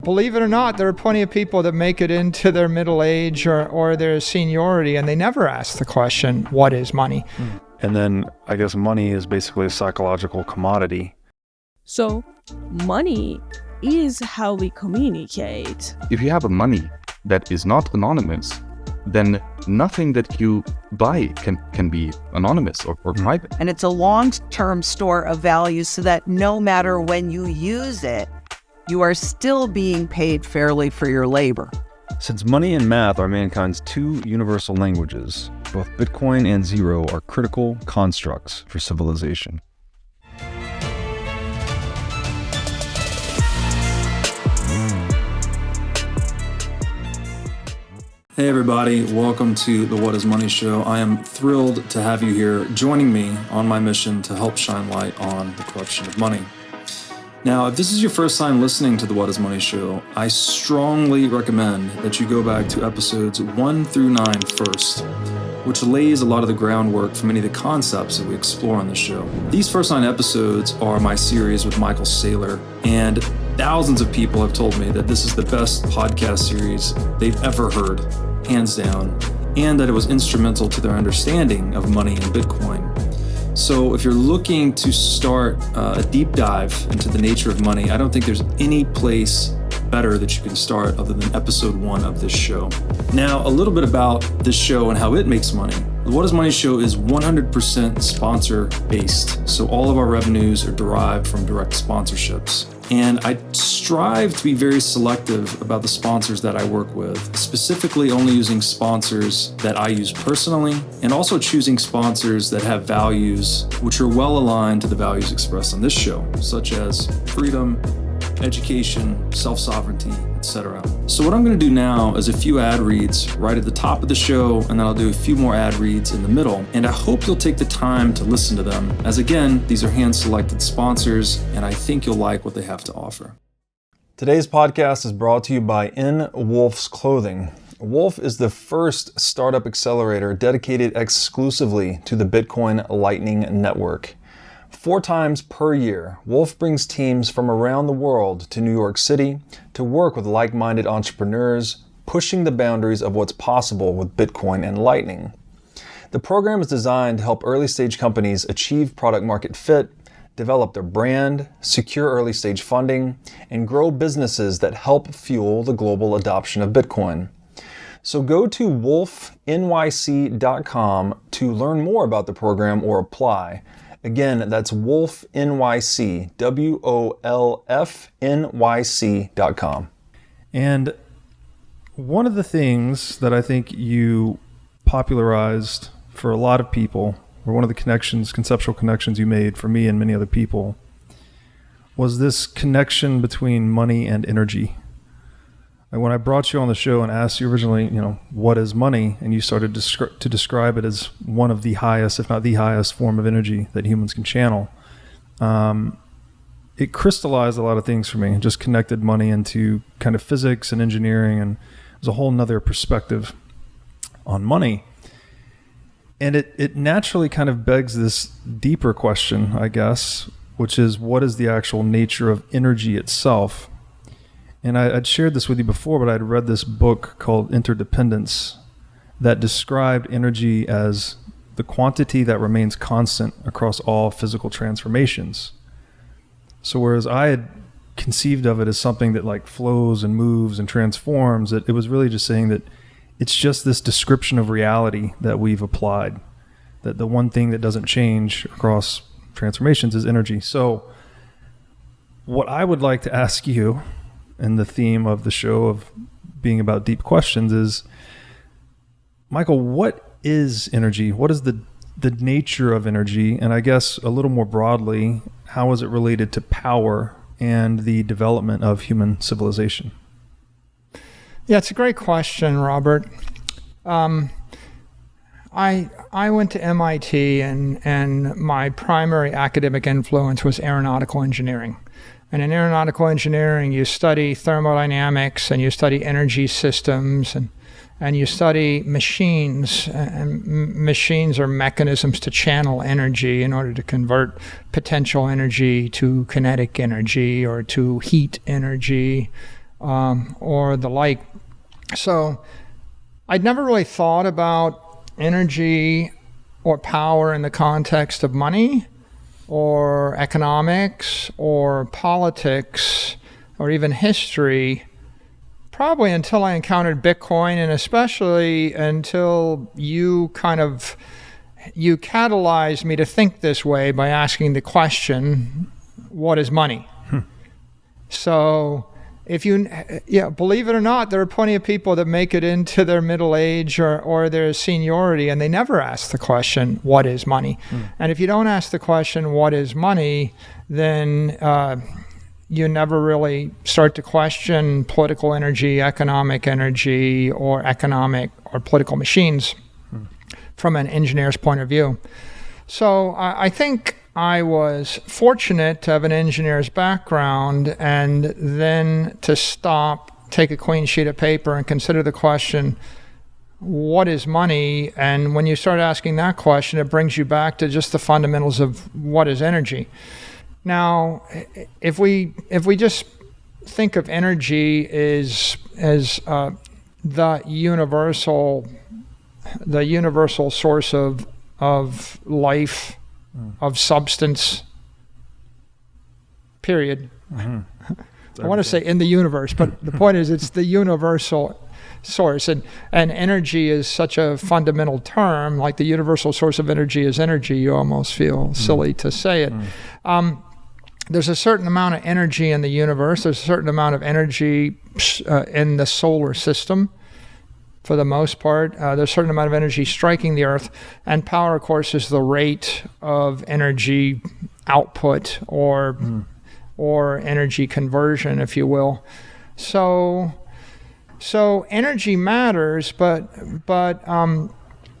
believe it or not, there are plenty of people that make it into their middle age or their seniority, and they never ask the question, what is money? And then I guess money is basically a psychological commodity. So money is how we communicate. If you have a money that is not anonymous, then nothing that you buy can be anonymous or private. And it's a long-term store of value so that no matter when you use it, you are still being paid fairly for your labor. Since money and math are mankind's two universal languages, both Bitcoin and Zero are critical constructs for civilization. Hey everybody, welcome to the What is Money Show. I am thrilled to have you here joining me on my mission to help shine light on the corruption of money. Now, if this is your first time listening to the What is Money Show, I strongly recommend that you go back to episodes 1 through 9 first, which lays a lot of the groundwork for many of the concepts that we explore on the show. These first 9 episodes are my series with Michael Saylor, and thousands of people have told me that this is the best podcast series they've ever heard, hands down, and that it was instrumental to their understanding of money and Bitcoin. So if you're looking to start a deep dive into the nature of money, I don't think there's any place better that you can start other than episode 1 of this show. Now, a little bit about this show and how it makes money. The What is Money Show is 100% sponsor based. So all of our revenues are derived from direct sponsorships. And I strive to be very selective about the sponsors that I work with, specifically only using sponsors that I use personally, and also choosing sponsors that have values which are well aligned to the values expressed on this show, such as freedom, education, self-sovereignty, etc. So what I'm going to do now is a few ad reads right at the top of the show, and then I'll do a few more ad reads in the middle. And I hope you'll take the time to listen to them, as again, these are hand-selected sponsors, and I think you'll like what they have to offer. Today's podcast is brought to you by In Wolf's Clothing. Wolf is the first startup accelerator dedicated exclusively to the Bitcoin Lightning Network. 4 times per year, Wolf brings teams from around the world to New York City to work with like-minded entrepreneurs, pushing the boundaries of what's possible with Bitcoin and Lightning. The program is designed to help early-stage companies achieve product-market fit, develop their brand, secure early-stage funding, and grow businesses that help fuel the global adoption of Bitcoin. So go to wolfnyc.com to learn more about the program or apply. Again, that's Wolf NYC, WOLFNYC.com. And one of the things that I think you popularized for a lot of people, or one of the conceptual connections you made for me and many other people, was this connection between money and energy. And when I brought you on the show and asked you originally, what is money? And you started to describe it as one of the highest, if not the highest form of energy that humans can channel. It crystallized a lot of things for me and just connected money into kind of physics and engineering, and it was a whole nother perspective on money. And it naturally kind of begs this deeper question, I guess, which is, what is the actual nature of energy itself? And I'd shared this with you before, but I'd read this book called Interdependence that described energy as the quantity that remains constant across all physical transformations. So whereas I had conceived of it as something that like flows and moves and transforms, it was really just saying that it's just this description of reality that we've applied, that the one thing that doesn't change across transformations is energy. So what I would like to ask you, and the theme of the show of being about deep questions, is, Michael, what is energy? What is the nature of energy? And I guess a little more broadly, how is it related to power and the development of human civilization? Yeah, it's a great question, Robert. I went to MIT and my primary academic influence was aeronautical engineering. And in aeronautical engineering, you study thermodynamics and you study energy systems and you study machines. And machines are mechanisms to channel energy in order to convert potential energy to kinetic energy or to heat energy. or the like. So I'd never really thought about energy or power in the context of money or economics or politics or even history, probably until I encountered Bitcoin, and especially until you catalyzed me to think this way by asking the question, what is money? So if believe it or not, there are plenty of people that make it into their middle age or their seniority, and they never ask the question, what is money? And if you don't ask the question, what is money, then you never really start to question political energy, economic energy, or economic or political machines from an engineer's point of view. So I think I was fortunate to have an engineer's background, and then to stop, take a clean sheet of paper and consider the question, what is money? And when you start asking that question, it brings you back to just the fundamentals of what is energy. Now, if we just think of energy as the universal source of life, of substance, period. I want to say in the universe, but the point is it's the universal source. And energy is such a fundamental term, like the universal source of energy is energy. You almost feel silly to say it. There's a certain amount of energy in the universe. There's a certain amount of energy in the solar system. For the most part, there's a certain amount of energy striking the Earth, and power, of course, is the rate of energy output or energy conversion, if you will. So energy matters, but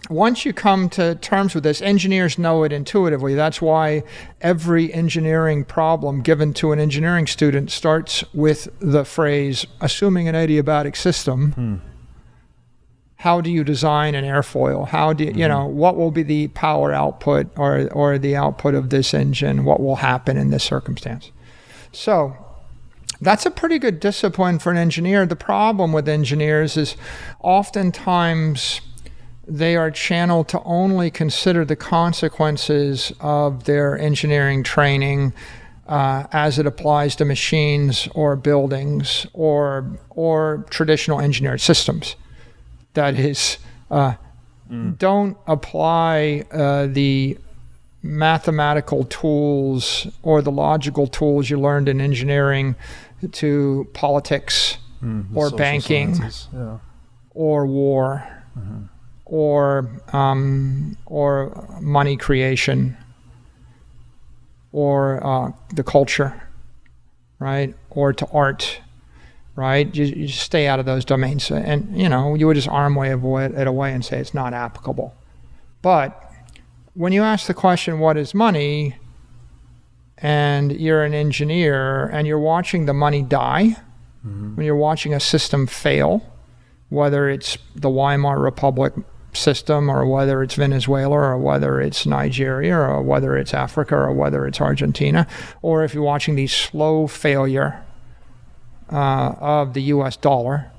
once you come to terms with this, engineers know it intuitively. That's why every engineering problem given to an engineering student starts with the phrase, assuming an adiabatic system. How do you design an airfoil? How do you, what will be the power output or the output of this engine? What will happen in this circumstance? So that's a pretty good discipline for an engineer. The problem with engineers is oftentimes they are channeled to only consider the consequences of their engineering training as it applies to machines or buildings or traditional engineered systems. That is, don't apply the mathematical tools or the logical tools you learned in engineering to politics or banking or war or money creation or the culture, right? Or to art. Right? You just stay out of those domains. And, you would just arm it away and say it's not applicable. But when you ask the question, what is money? And you're an engineer and you're watching the money die, when you're watching a system fail, whether it's the Weimar Republic system or whether it's Venezuela or whether it's Nigeria or whether it's Africa or whether it's Argentina, or if you're watching the slow failure of the U.S. dollar,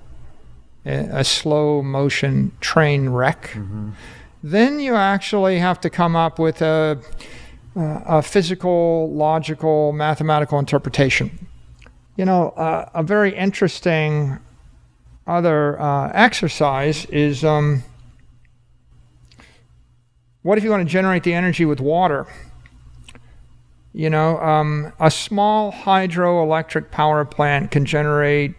a slow motion train wreck, then you actually have to come up with a physical, logical, mathematical interpretation. A very interesting other exercise is what if you want to generate the energy with water? A small hydroelectric power plant can generate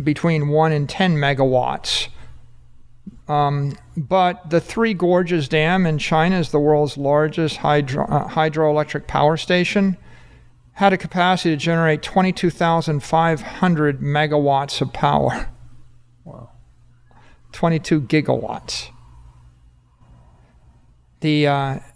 between 1 and 10 megawatts. But the Three Gorges Dam in China is the world's largest hydroelectric power station, had a capacity to generate 22,500 megawatts of power. Wow. 22 gigawatts. The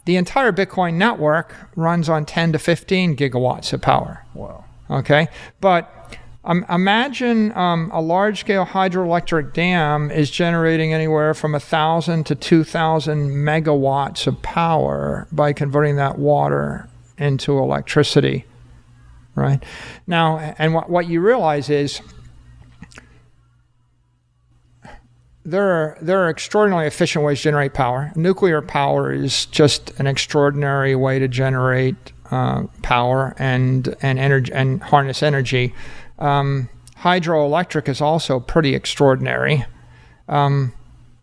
entire Bitcoin network runs on 10 to 15 gigawatts of power. Wow. Okay? But imagine a large-scale hydroelectric dam is generating anywhere from 1,000 to 2,000 megawatts of power by converting that water into electricity, right? Now, and what you realize is there are extraordinarily efficient ways to generate power. Nuclear power is just an extraordinary way to generate power and energy and harness energy. Hydroelectric is also pretty extraordinary.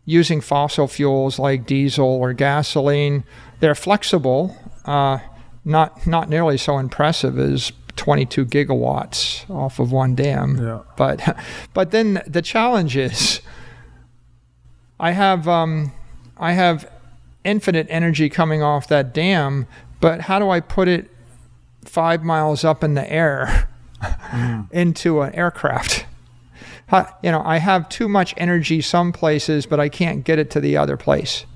Using fossil fuels like diesel or gasoline, they're flexible, not nearly so impressive as 22 gigawatts off of one dam. Yeah. But then the challenge is, I have infinite energy coming off that dam, but how do I put it 5 miles up in the air into an aircraft? I have too much energy some places, but I can't get it to the other place.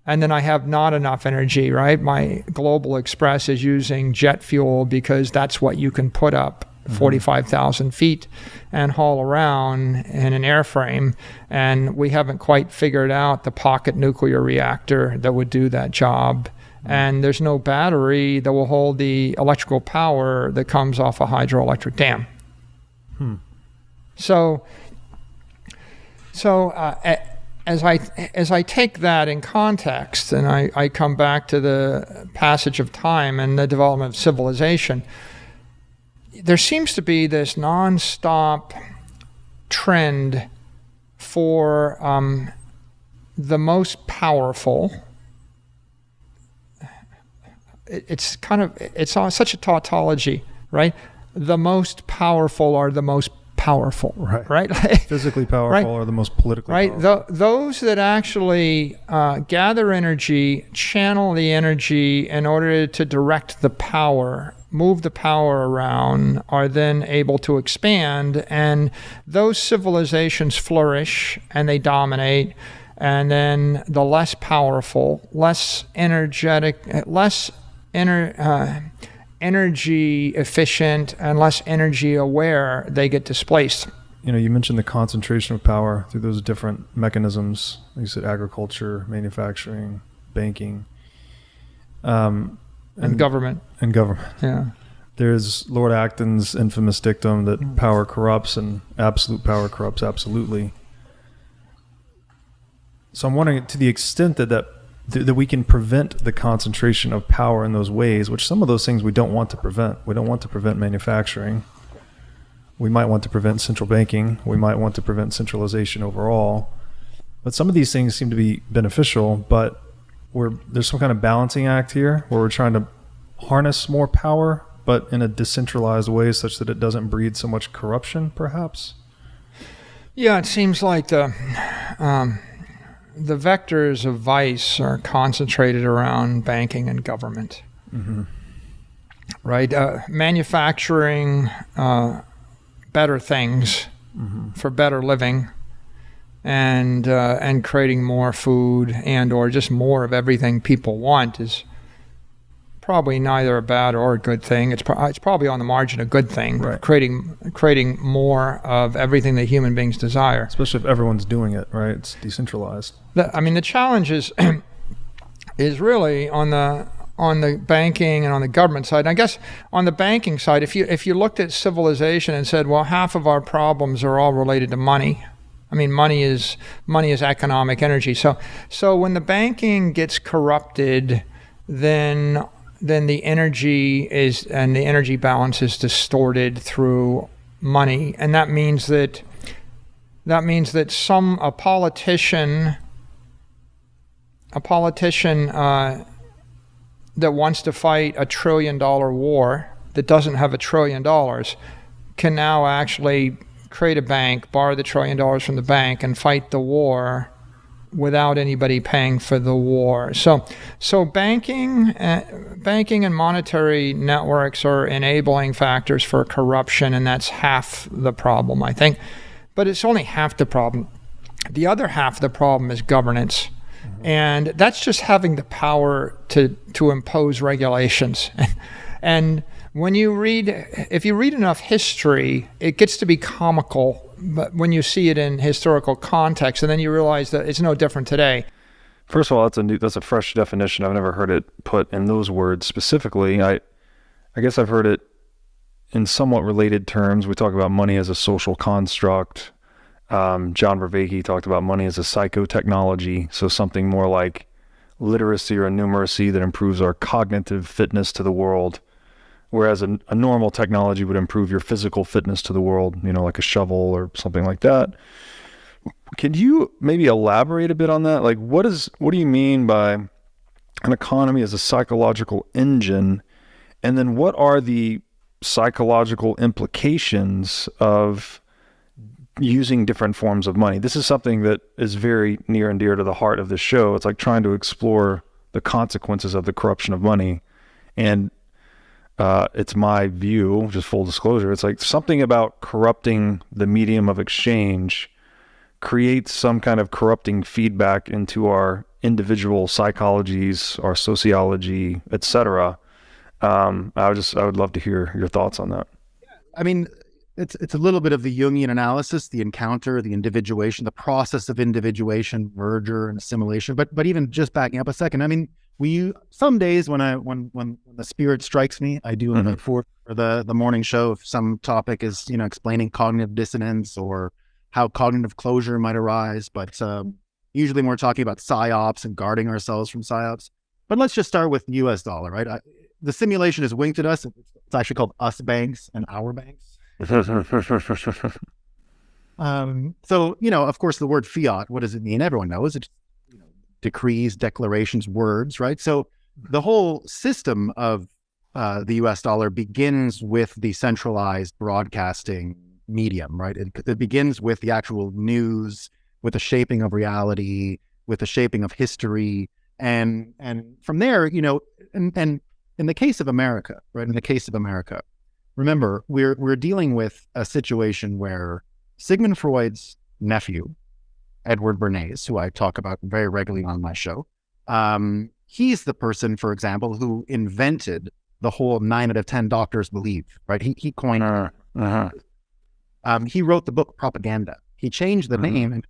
And then I have not enough energy, right? My Global Express is using jet fuel because that's what you can put up 45,000 feet and haul around in an airframe. And we haven't quite figured out the pocket nuclear reactor that would do that job. And there's no battery that will hold the electrical power that comes off a hydroelectric dam. So as I take that in context, and I come back to the passage of time and the development of civilization, there seems to be this nonstop trend for the most powerful. It's such a tautology, right? The most powerful are the most powerful, right? Physically powerful are the most politically powerful. Those that actually gather energy, channel the energy in order to direct the power, move the power around, are then able to expand, and those civilizations flourish and they dominate. And then the less powerful, less energetic, less energy efficient and less energy aware, they get displaced. You mentioned the concentration of power through those different mechanisms. Like you said, agriculture, manufacturing, banking, and government. Yeah. There's Lord Acton's infamous dictum that power corrupts and absolute power corrupts absolutely. So I'm wondering, to the extent that we can prevent the concentration of power in those ways, which some of those things we don't want to prevent. We don't want to prevent manufacturing. We might want to prevent central banking. We might want to prevent centralization overall. But some of these things seem to be beneficial, but there's some kind of balancing act here where we're trying to harness more power, but in a decentralized way such that it doesn't breed so much corruption, perhaps? Yeah, it seems like the vectors of vice are concentrated around banking and government, right? Manufacturing better things for better living, and creating more food and or just more of everything people want is probably neither a bad or a good thing. It's probably on the margin a good thing. Right. Creating more of everything that human beings desire. Especially if everyone's doing it, right? It's decentralized. The challenge is really on the banking and on the government side. And I guess on the banking side, if you looked at civilization and said, well, half of our problems are all related to money. I mean, money is economic energy. So when the banking gets corrupted, then the energy balance is distorted through money, and that means that a politician that wants to fight $1 trillion war that doesn't have $1 trillion can now actually create a bank, borrow the $1 trillion from the bank, and fight the war without anybody paying for the war. So banking and monetary networks are enabling factors for corruption, and that's half the problem, I think. But it's only half the problem. The other half of the problem is governance. And that's just having the power to impose regulations. And if you read enough history, it gets to be comical, but when you see it in historical context, and then you realize that it's no different today. First of all, that's a fresh definition. I've never heard it put in those words specifically. I guess I've heard it in somewhat related terms. We talk about money as a social construct. John Vervaeke talked about money as a psychotechnology, so something more like literacy or numeracy that improves our cognitive fitness to the world, whereas a normal technology would improve your physical fitness to the world, like a shovel or something like that. Could you maybe elaborate a bit on that? Like, what do you mean by an economy as a psychological engine? And then what are the psychological implications of using different forms of money? This is something that is very near and dear to the heart of this show. It's like trying to explore the consequences of the corruption of money. And it's my view, just full disclosure, it's like something about corrupting the medium of exchange creates some kind of corrupting feedback into our individual psychologies, our sociology, etc. I would love to hear your thoughts on that. I mean, it's a little bit of the Jungian analysis, the encounter, the individuation, the process of individuation, merger and assimilation. But even just backing up a second, I mean, some days when the spirit strikes me, I do it for the morning show. If some topic is explaining cognitive dissonance or how cognitive closure might arise, but usually we're talking about psyops and guarding ourselves from psyops. But let's just start with the U.S. dollar, right? The simulation is winked at us. It's actually called us banks and our banks. So, of course, the word fiat, what does it mean? Everyone knows it. Decrees, declarations, words, right? So the whole system of the U.S. dollar begins with the centralized broadcasting medium, right? It begins with the actual news, with the shaping of reality, with the shaping of history, and from there, and in the case of America, right? In the case of America, remember we're dealing with a situation where Sigmund Freud's nephew, Edward Bernays, who I talk about very regularly on my show, he's the person, for example, who invented the whole 9 out of 10 doctors believe, right? He coined he wrote the book Propaganda. He changed the name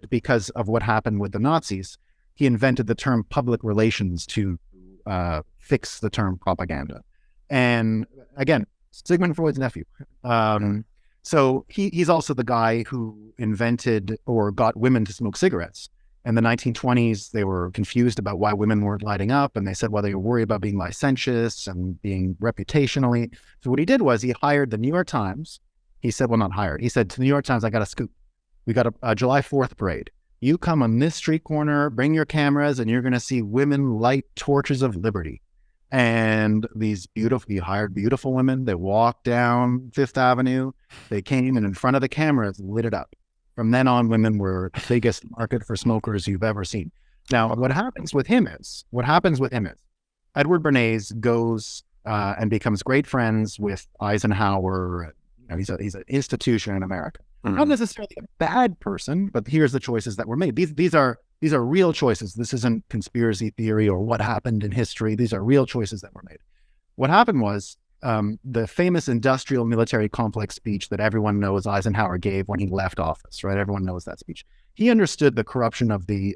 because of what happened with the Nazis. He invented the term public relations to fix the term propaganda. And again, Sigmund Freud's nephew. So he's also the guy who invented or got women to smoke cigarettes. In the 1920s, they were confused about why women weren't lighting up. And they said, well, they were worried about being licentious and being reputationally. So what he did was he hired the New York Times. He said, well, not hired. He said to the New York Times, I got a scoop. We got a July 4th parade. You come on this street corner, bring your cameras, and you're going to see women light torches of liberty. And he hired beautiful women. They walked down Fifth Avenue. They came and in front of the cameras, lit it up. From then on, women were the biggest market for smokers you've ever seen. Now, what happens with him is Edward Bernays goes and becomes great friends with Eisenhower. He's an institution in America. Not necessarily a bad person, but here's the choices that were made. These are real choices. This isn't conspiracy theory or what happened in history. These are real choices that were made. What happened was the famous industrial military complex speech that everyone knows Eisenhower gave when he left office, right? Everyone knows that speech. He understood the corruption of the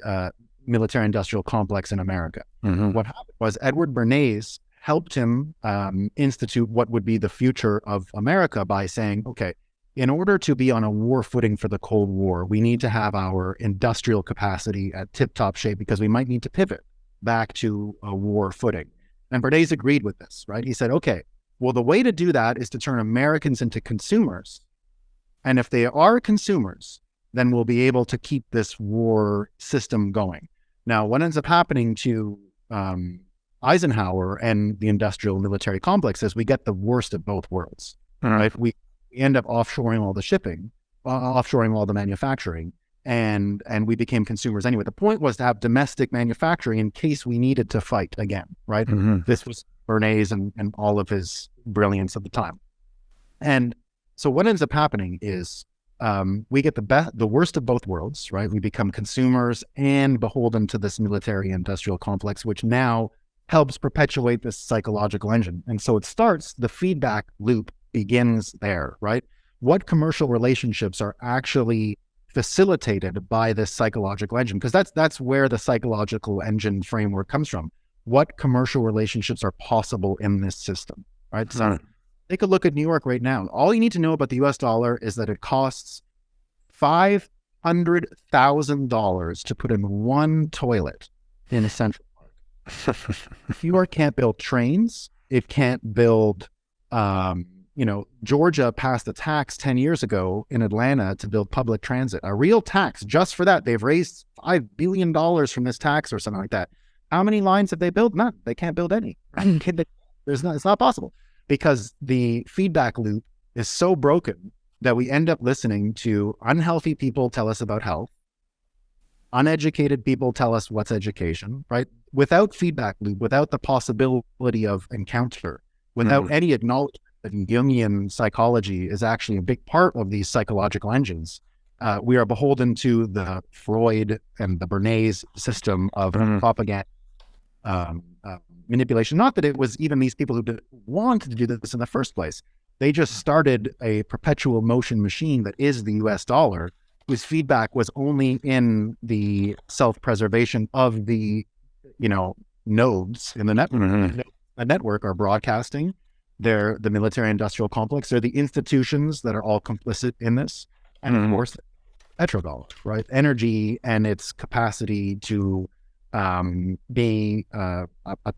military industrial complex in America. What happened was Edward Bernays helped him institute what would be the future of America by saying, okay, in order to be on a war footing for the Cold War, we need to have our industrial capacity at tip-top shape because we might need to pivot back to a war footing. And Bernays agreed with this, right? He said, okay, well, the way to do that is to turn Americans into consumers. And if they are consumers, then we'll be able to keep this war system going. Now, what ends up happening to Eisenhower and the industrial military complex is we get the worst of both worlds, right? We end up offshoring all the shipping, offshoring all the manufacturing, and we became consumers anyway. The point was to have domestic manufacturing in case we needed to fight again, right? This was Bernays and all of his brilliance at the time. And so what ends up happening is we get the worst of both worlds, right? We become consumers and beholden to this military industrial complex, which now helps perpetuate this psychological engine. And so the feedback loop begins there, right? What commercial relationships are actually facilitated by this psychological engine? Because that's where the psychological engine framework comes from. What commercial relationships are possible in this system, right? So take a look at New York right now. All you need to know about the US dollar is that it costs $500,000 to put in one toilet in Central Park. It can't build trains. It can't build, Georgia passed a tax 10 years ago in Atlanta to build public transit, a real tax just for that. They've raised $5 billion from this tax or something like that. How many lines have they built? None. They can't build any. It's not possible because the feedback loop is so broken that we end up listening to unhealthy people tell us about health. Uneducated people tell us what's education, right? Without feedback loop, without the possibility of encounter, without any acknowledgement that Jungian psychology is actually a big part of these psychological engines, we are beholden to the Freud and the Bernays system of propaganda, manipulation. Not that it was even these people who wanted to do this in the first place. They just started a perpetual motion machine that is the US dollar, whose feedback was only in the self-preservation of the, nodes in the network. The network are broadcasting. They're the military-industrial complex. They're the institutions that are all complicit in this. And of course, petrodollar, right? Energy and its capacity to be a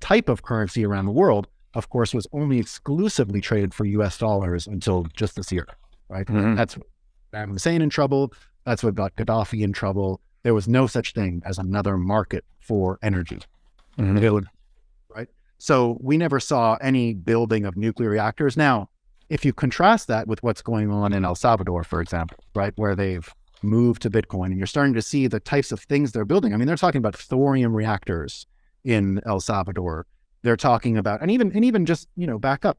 type of currency around the world, of course, was only exclusively traded for US dollars until just this year, right? That's what got Hussein in trouble. That's what got Gaddafi in trouble. There was no such thing as another market for energy, right? So we never saw any building of nuclear reactors. Now, if you contrast that with what's going on in El Salvador, for example, right, where they've moved to Bitcoin, and you're starting to see the types of things they're building. I mean, they're talking about thorium reactors in El Salvador. They're talking about, and even just, back up,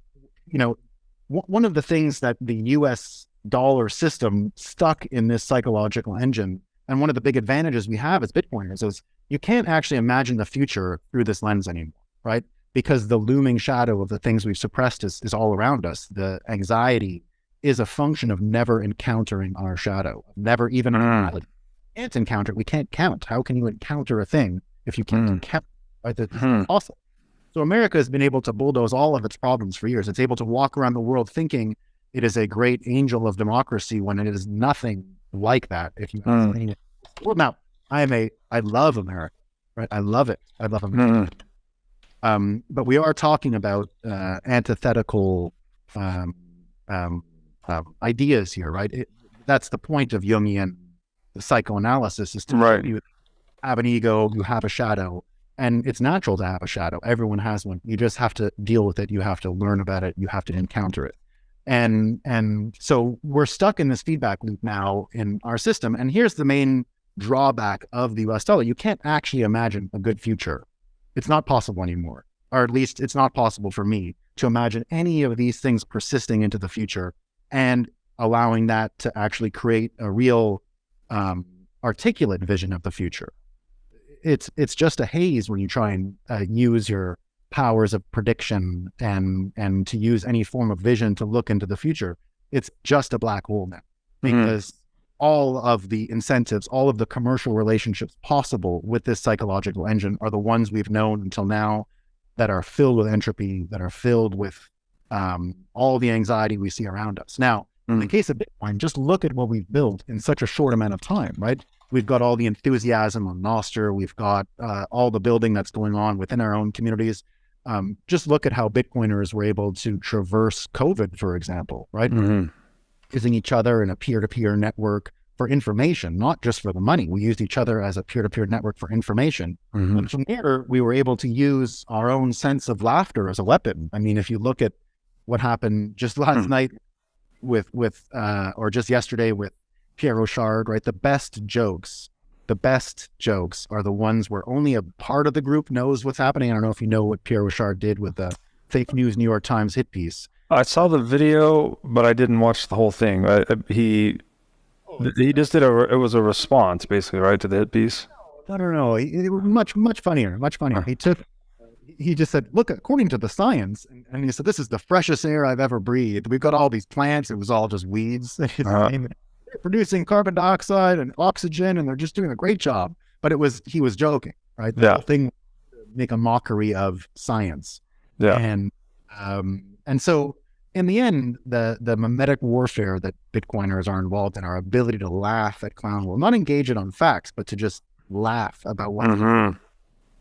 one of the things that the US dollar system stuck in this psychological engine, and one of the big advantages we have as Bitcoiners is you can't actually imagine the future through this lens anymore, right? Because the looming shadow of the things we've suppressed is all around us. The anxiety is a function of never encountering our shadow, never even can't encounter it. We can't count. How can you encounter a thing if you can't count? Right? That's awesome. So America has been able to bulldoze all of its problems for years. It's able to walk around the world thinking it is a great angel of democracy when it is nothing like that. If you well, now I love America, right? I love it. I love America. But we are talking about antithetical ideas here, right? That's the point of Jungian psychoanalysis, is to you have an ego, you have a shadow, and it's natural to have a shadow. Everyone has one. You just have to deal with it. You have to learn about it. You have to encounter it. And so we're stuck in this feedback loop now in our system. And here's the main drawback of the US dollar. You can't actually imagine a good future. It's not possible anymore, or at least it's not possible for me to imagine any of these things persisting into the future and allowing that to actually create a real articulate vision of the future. It's just a haze when you try and use your powers of prediction and to use any form of vision to look into the future. It's just a black hole now, because all of the incentives, all of the commercial relationships possible with this psychological engine are the ones we've known until now, that are filled with entropy, that are filled with all the anxiety we see around us. Now, in the case of Bitcoin, just look at what we've built in such a short amount of time, right? We've got all the enthusiasm on Nostr. We've got all the building that's going on within our own communities. Just look at how Bitcoiners were able to traverse COVID, for example, right? Using each other in a peer-to-peer network for information, not just for the money. We used each other as a peer-to-peer network for information. And from there, we were able to use our own sense of laughter as a weapon. I mean, if you look at what happened just last night or just yesterday with Pierre Rochard, right? The best jokes are the ones where only a part of the group knows what's happening. I don't know if you know what Pierre Rochard did with the fake news New York Times hit piece. I saw the video, but I didn't watch the whole thing. He just did it was a response, basically, right, to the hit piece? I don't know. It was much funnier. He just said, look, according to the science, and he said, this is the freshest air I've ever breathed. We've got all these plants. It was all just weeds. They're producing carbon dioxide and oxygen, and they're just doing a great job. But he was joking, right? The whole thing, make a mockery of science. And so in the end, the mimetic warfare that Bitcoiners are involved in, our ability to laugh at clown, well, not engage it on facts, but to just laugh about what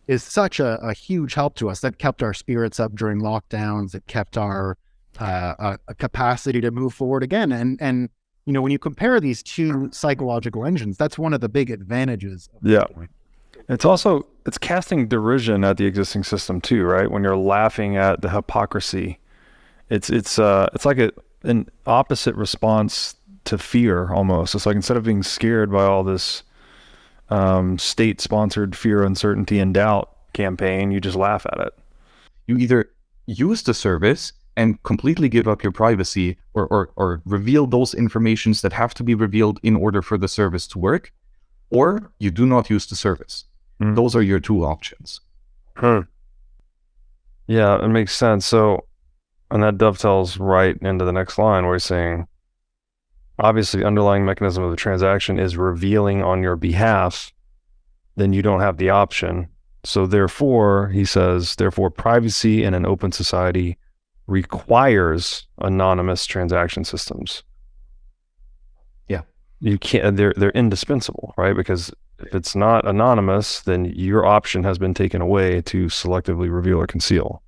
is such a huge help to us. That kept our spirits up during lockdowns. It kept our capacity to move forward again. And when you compare these two psychological engines, that's one of the big advantages of Bitcoin. It's casting derision at the existing system too, right? When you're laughing at the hypocrisy, it's like an opposite response to fear almost. It's like instead of being scared by all this state-sponsored fear, uncertainty, and doubt campaign, you just laugh at it. You either use the service and completely give up your privacy or reveal those informations that have to be revealed in order for the service to work, or you do not use the service. Those are your two options. Yeah, it makes sense. So, and that dovetails right into the next line where he's saying, obviously the underlying mechanism of the transaction is revealing on your behalf, then you don't have the option. So therefore, he says, privacy in an open society requires anonymous transaction systems. Yeah. You can't, they're indispensable, right? Because if it's not anonymous, then your option has been taken away to selectively reveal or conceal.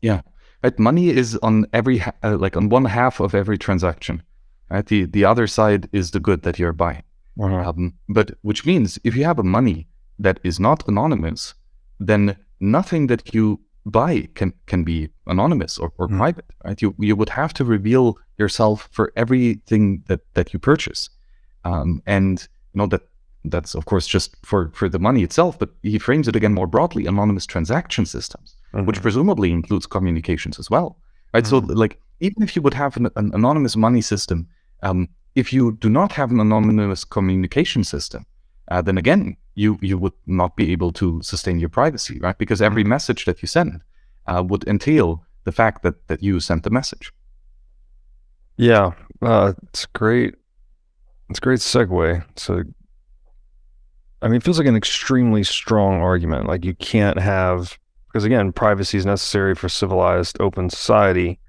Yeah. Right. Money is on every, on one half of every transaction. Right. The other side is the good that you're buying. But which means if you have a money that is not anonymous, then nothing that you buy can be anonymous or private. Right. You would have to reveal yourself for everything that you purchase. And that's of course just for the money itself, but he frames it again more broadly, anonymous transaction systems, which presumably includes communications as well, right? So even if you would have an anonymous money system, if you do not have an anonymous communication system, then again, you would not be able to sustain your privacy, right? Because every message that you send would entail the fact that you sent the message. Yeah, it's great. It's a great segue. So, I mean, it feels like an extremely strong argument. Like you can't have, because again, privacy is necessary for civilized open society.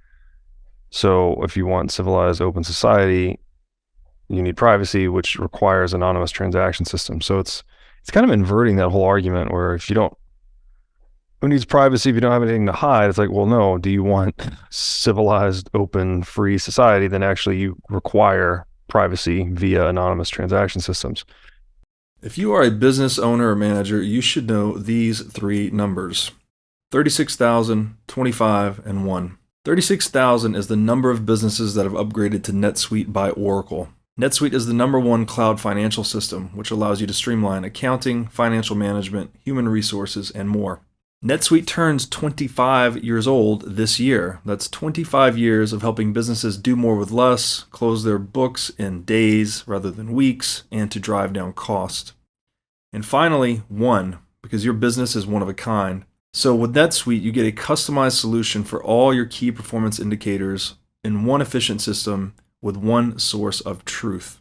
So if you want civilized open society, you need privacy, which requires anonymous transaction systems. So it's kind of inverting that whole argument where who needs privacy if you don't have anything to hide? It's like, well, no, do you want civilized, open, free society? Then actually you require privacy via anonymous transaction systems. If you are a business owner or manager, you should know these three numbers: 36,000, 25, and 1. 36,000 is the number of businesses that have upgraded to NetSuite by Oracle. NetSuite is the #1 cloud financial system, which allows you to streamline accounting, financial management, human resources, and more. NetSuite turns 25 years old this year. That's 25 years of helping businesses do more with less, close their books in days rather than weeks, and to drive down cost. And finally, 1, because your business is one of a kind. So with NetSuite, you get a customized solution for all your key performance indicators in one efficient system with one source of truth.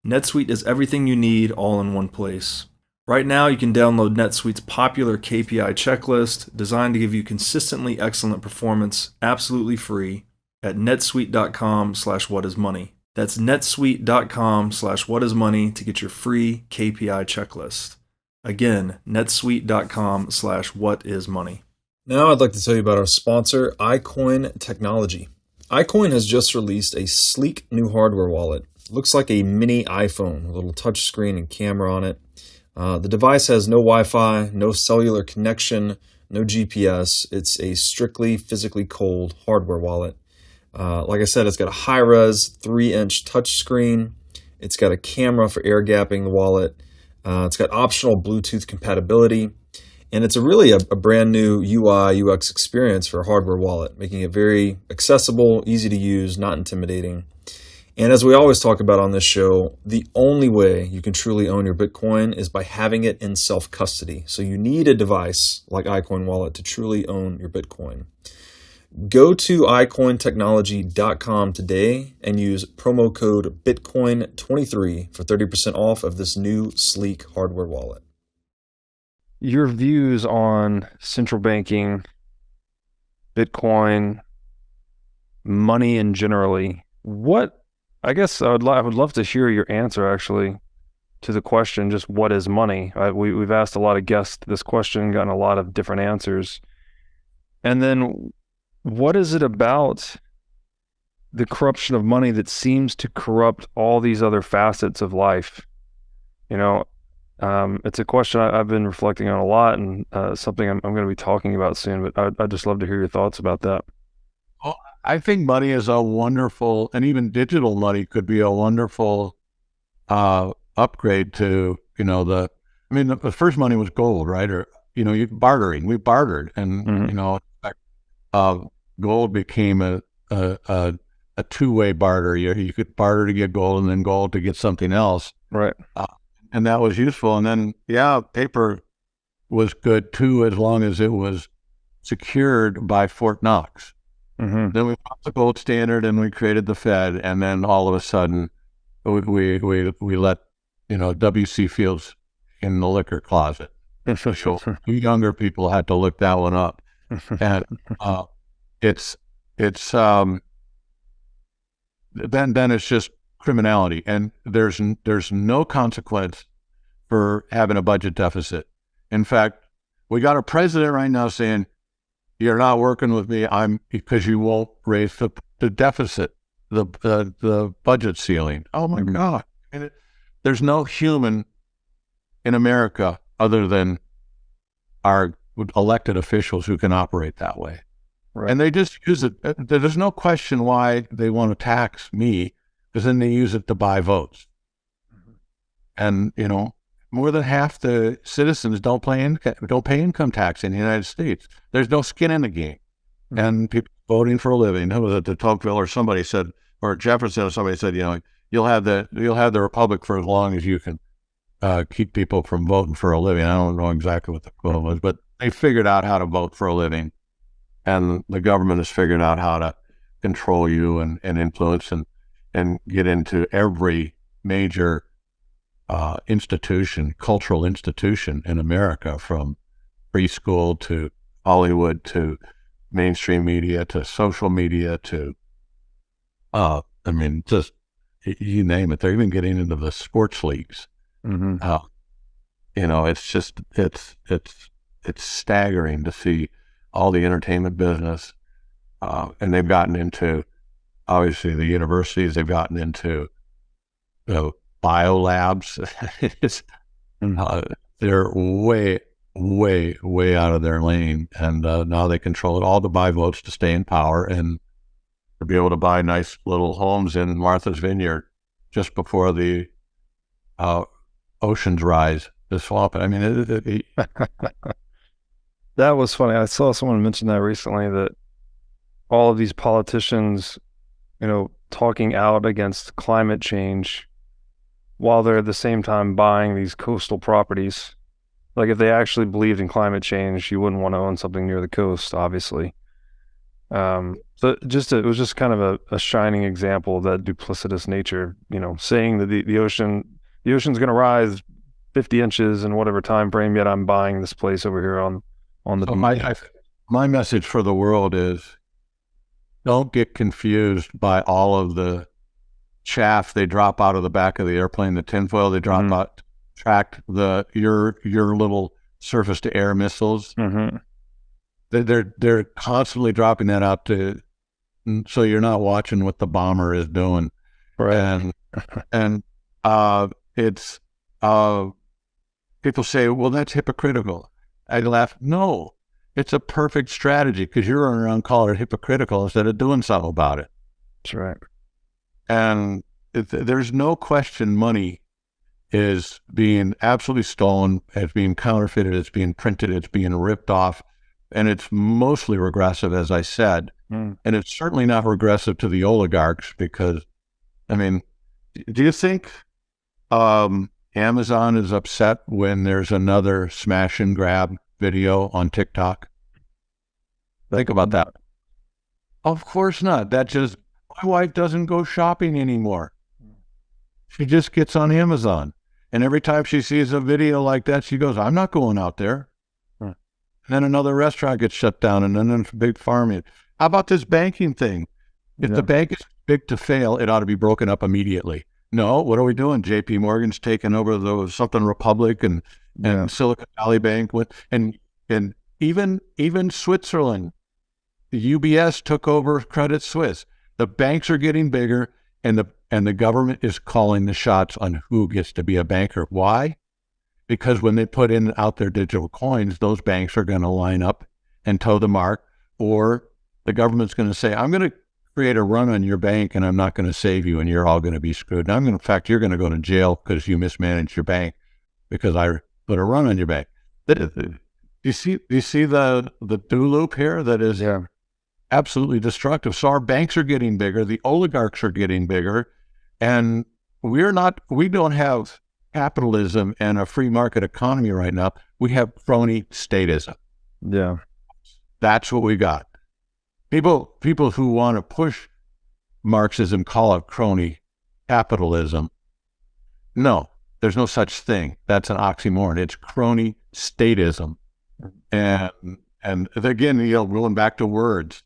NetSuite is everything you need all in one place. Right now, you can download NetSuite's popular KPI checklist designed to give you consistently excellent performance absolutely free at netsuite.com/whatismoney. That's netsuite.com/whatismoney to get your free KPI checklist. Again, netsuite.com/whatismoney. Now I'd like to tell you about our sponsor, iCoin Technology. iCoin has just released a sleek new hardware wallet. Looks like a mini iPhone, a little touch screen and camera on it. The device has no Wi-Fi, no cellular connection, no GPS. It's a strictly physically cold hardware wallet. Like I said, it's got a high-res 3-inch touchscreen. It's got a camera for air gapping the wallet. It's got optional Bluetooth compatibility. And it's really a brand new UI, UX experience for a hardware wallet, making it very accessible, easy to use, not intimidating. And as we always talk about on this show, the only way you can truly own your Bitcoin is by having it in self-custody. So you need a device like iCoin Wallet to truly own your Bitcoin. Go to iCointechnology.com today and use promo code Bitcoin23 for 30% off of this new sleek hardware wallet. Your views on central banking, Bitcoin, money in generally, I guess I would love to hear your answer actually to the question, just what is money? We've asked a lot of guests this question, gotten a lot of different answers. And then what is it about the corruption of money that seems to corrupt all these other facets of life? It's a question I've been reflecting on a lot, and something I'm going to be talking about soon, but I'd just love to hear your thoughts about that. Well, I think money is a wonderful, and even digital money could be a wonderful upgrade to, the first money was gold, right? Or, bartering. We bartered, and, gold became a two-way barter. You could barter to get gold and then gold to get something else. Right. And that was useful. And then, paper was good too, as long as it was secured by Fort Knox. Mm-hmm. Then we bought the gold standard and we created the Fed. And then all of a sudden we let, W.C. Fields in the liquor closet. So younger people had to look that one up. And then it's just criminality, and there's no consequence for having a budget deficit. In fact, we got a president right now saying, "You're not working with me. because you won't raise the deficit, the budget ceiling." Oh my God! There's no human in America other than our elected officials who can operate that way. Right. And they just use it. There's no question why they want to tax me, because then they use it to buy votes. And, more than half the citizens don't pay income tax in the United States. There's no skin in the game. And people voting for a living. Who was it, de Tocqueville or somebody said, or Jefferson or somebody said, you'll have the republic for as long as you can keep people from voting for a living. I don't know exactly what the quote was, but they figured out how to vote for a living. And the government has figured out how to control you and influence and get into every major cultural institution in America, from preschool to Hollywood to mainstream media to social media to, just you name it. They're even getting into the sports leagues. Mm-hmm. It's staggering to see all the entertainment business, and they've gotten into, obviously, the universities. They've gotten into biolabs. They're way, way, way out of their lane, and now they control it all to buy votes to stay in power and to be able to buy nice little homes in Martha's Vineyard just before the oceans rise. The swamp. That was funny. I saw someone mention that recently, that all of these politicians, talking out against climate change while they're at the same time buying these coastal properties. Like, if they actually believed in climate change, you wouldn't want to own something near the coast, obviously. So it was just kind of a shining example of that duplicitous nature, saying that the ocean's going to rise 50 inches in whatever time frame, yet I'm buying this place over here on the beach. My message for the world is, don't get confused by all of the chaff they drop out of the back of the airplane, the tinfoil they drop out to track your little surface to air missiles. Mm-hmm. They're constantly dropping that out so you're not watching what the bomber is doing. Right. And it's people say, well, that's hypocritical. I laugh. No, it's a perfect strategy, because you're running around calling it hypocritical instead of doing something about it. That's right. And there's no question money is being absolutely stolen, it's being counterfeited, it's being printed, it's being ripped off, and it's mostly regressive, as I said. And it's certainly not regressive to the oligarchs, because, do you think Amazon is upset when there's another smash and grab video on TikTok? Think about that. Of course not. My wife doesn't go shopping anymore. She just gets on Amazon. And every time she sees a video like that, she goes, I'm not going out there. And then another restaurant gets shut down, and then there's a big farm. How about this banking thing? If the bank is big to fail, it ought to be broken up immediately. No, what are we doing? JP Morgan's taking over the something Republic and Silicon Valley Bank and even Switzerland. The UBS took over Credit Suisse. The banks are getting bigger, and the government is calling the shots on who gets to be a banker. Why? Because when they put out their digital coins, those banks are going to line up and toe the mark, or the government's going to say, I'm going to create a run on your bank and I'm not going to save you and you're all going to be screwed. And in fact, you're going to go to jail because you mismanaged your bank because I put a run on your bank. Do you see the do loop here that is absolutely destructive? So our banks are getting bigger, the oligarchs are getting bigger, and we don't have capitalism and a free market economy right now. We have crony statism. Yeah. That's what we got. People who want to push Marxism call it crony capitalism. No, there's no such thing. That's an oxymoron. It's crony statism. And again, going back to words,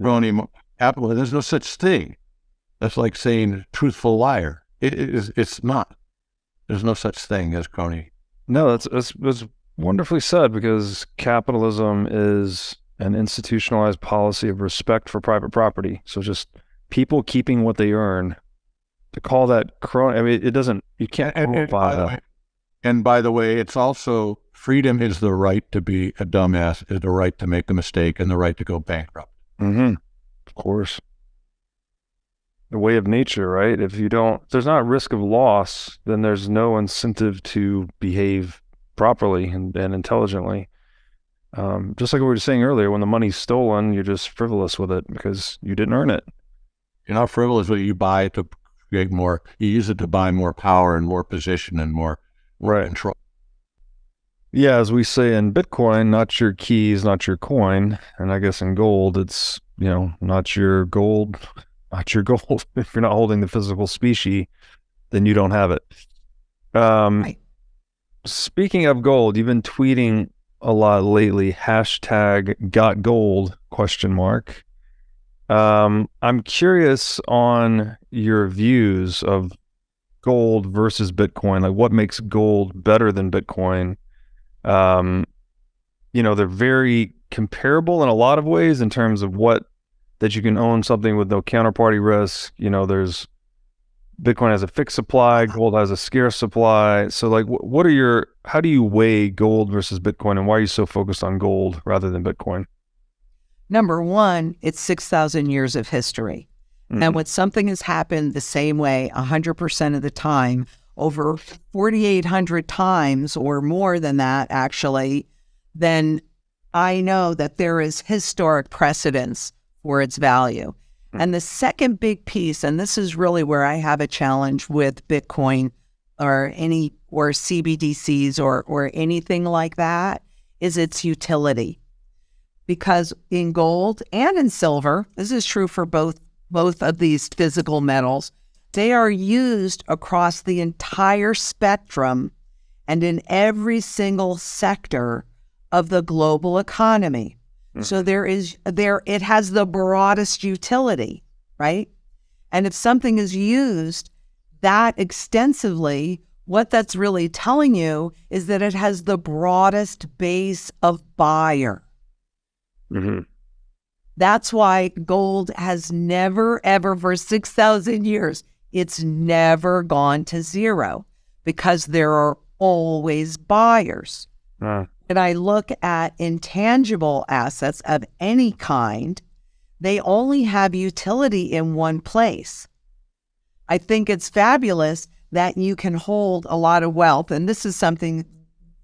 crony capitalism, there's no such thing. That's like saying truthful liar. It's not. There's no such thing as crony. No, that's wonderfully said, because capitalism is an institutionalized policy of respect for private property. So just people keeping what they earn. To call that crony, I mean, it doesn't, you can't. And by the way, it's also freedom is the right to be a dumbass, is the right to make a mistake, and the right to go bankrupt. Mm-hmm. Of course. The way of nature, right? If there's not risk of loss, then there's no incentive to behave properly and intelligently. Just like we were saying earlier, when the money's stolen, you're just frivolous with it because you didn't earn it. You're not frivolous with it. You buy it to create more. You use it to buy more power and more position and more control. Yeah, as we say in Bitcoin, not your keys, not your coin. And I guess in gold, it's, not your gold, not your gold. If you're not holding the physical specie, then you don't have it. Right. Speaking of gold, you've been tweeting a lot lately, #GotGold ? I'm curious on your views of gold versus Bitcoin. Like, what makes gold better than Bitcoin? They're very comparable in a lot of ways in terms of that you can own something with no counterparty risk. There's Bitcoin has a fixed supply, gold has a scarce supply. So like, how do you weigh gold versus Bitcoin, and why are you so focused on gold rather than Bitcoin? Number one, it's 6,000 years of history. Mm-hmm. And when something has happened the same way 100% of the time, over 4,800 times or more than that, actually, then I know that there is historic precedence for its value. And the second big piece, and this is really where I have a challenge with Bitcoin or CBDCs or anything like that, is its utility. Because in gold and in silver, this is true for both of these physical metals, they are used across the entire spectrum and in every single sector of the global economy. Mm-hmm. So it has the broadest utility, right? And if something is used that extensively, what that's really telling you is that it has the broadest base of buyer. Mm-hmm. That's why gold has never, ever, for 6,000 years, it's never gone to zero, because there are always buyers. And I look at intangible assets of any kind, they only have utility in one place. I think it's fabulous that you can hold a lot of wealth. And this is something,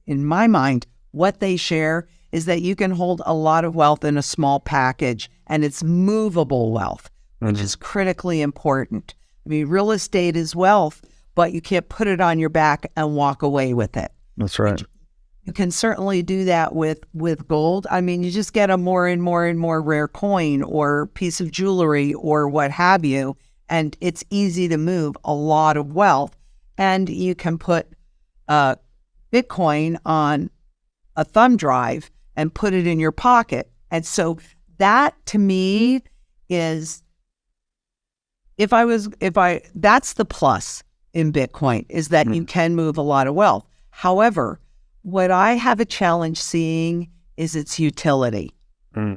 in my mind, what they share is that you can hold a lot of wealth in a small package, and it's movable wealth, which is critically important. I mean, real estate is wealth, but you can't put it on your back and walk away with it. That's right. You can certainly do that with gold. I mean, you just get a more and more and more rare coin or piece of jewelry or what have you, and it's easy to move a lot of wealth. And you can put Bitcoin on a thumb drive and put it in your pocket. And so that, to me, is That's the plus in Bitcoin, is that you can move a lot of wealth. However, what I have a challenge seeing is its utility.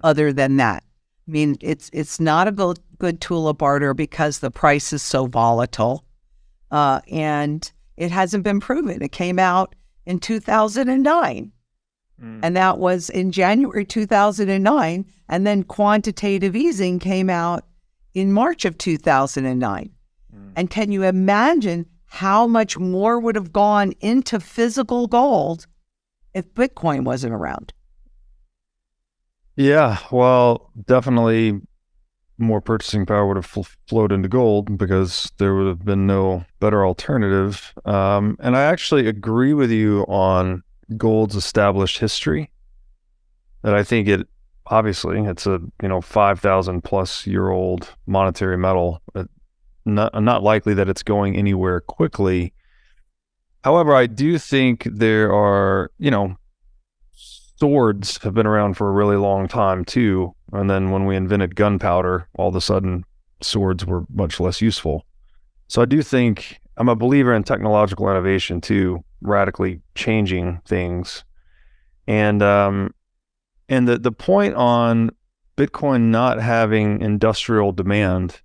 Other than that, I mean, it's not a good tool of barter because the price is so volatile, and it hasn't been proven. It came out in 2009, and that was in January 2009, and then quantitative easing came out in March of 2009. And can you imagine how much more would have gone into physical gold if Bitcoin wasn't around? Yeah, well, definitely more purchasing power would have flowed into gold because there would have been no better alternative. And I actually agree with you on gold's established history. That I think it's a 5,000 plus year old monetary metal. Not likely that it's going anywhere quickly. However, I do think there are, swords have been around for a really long time too. And then when we invented gunpowder, all of a sudden swords were much less useful. So I do think I'm a believer in technological innovation too, radically changing things. And the point on Bitcoin not having industrial demand,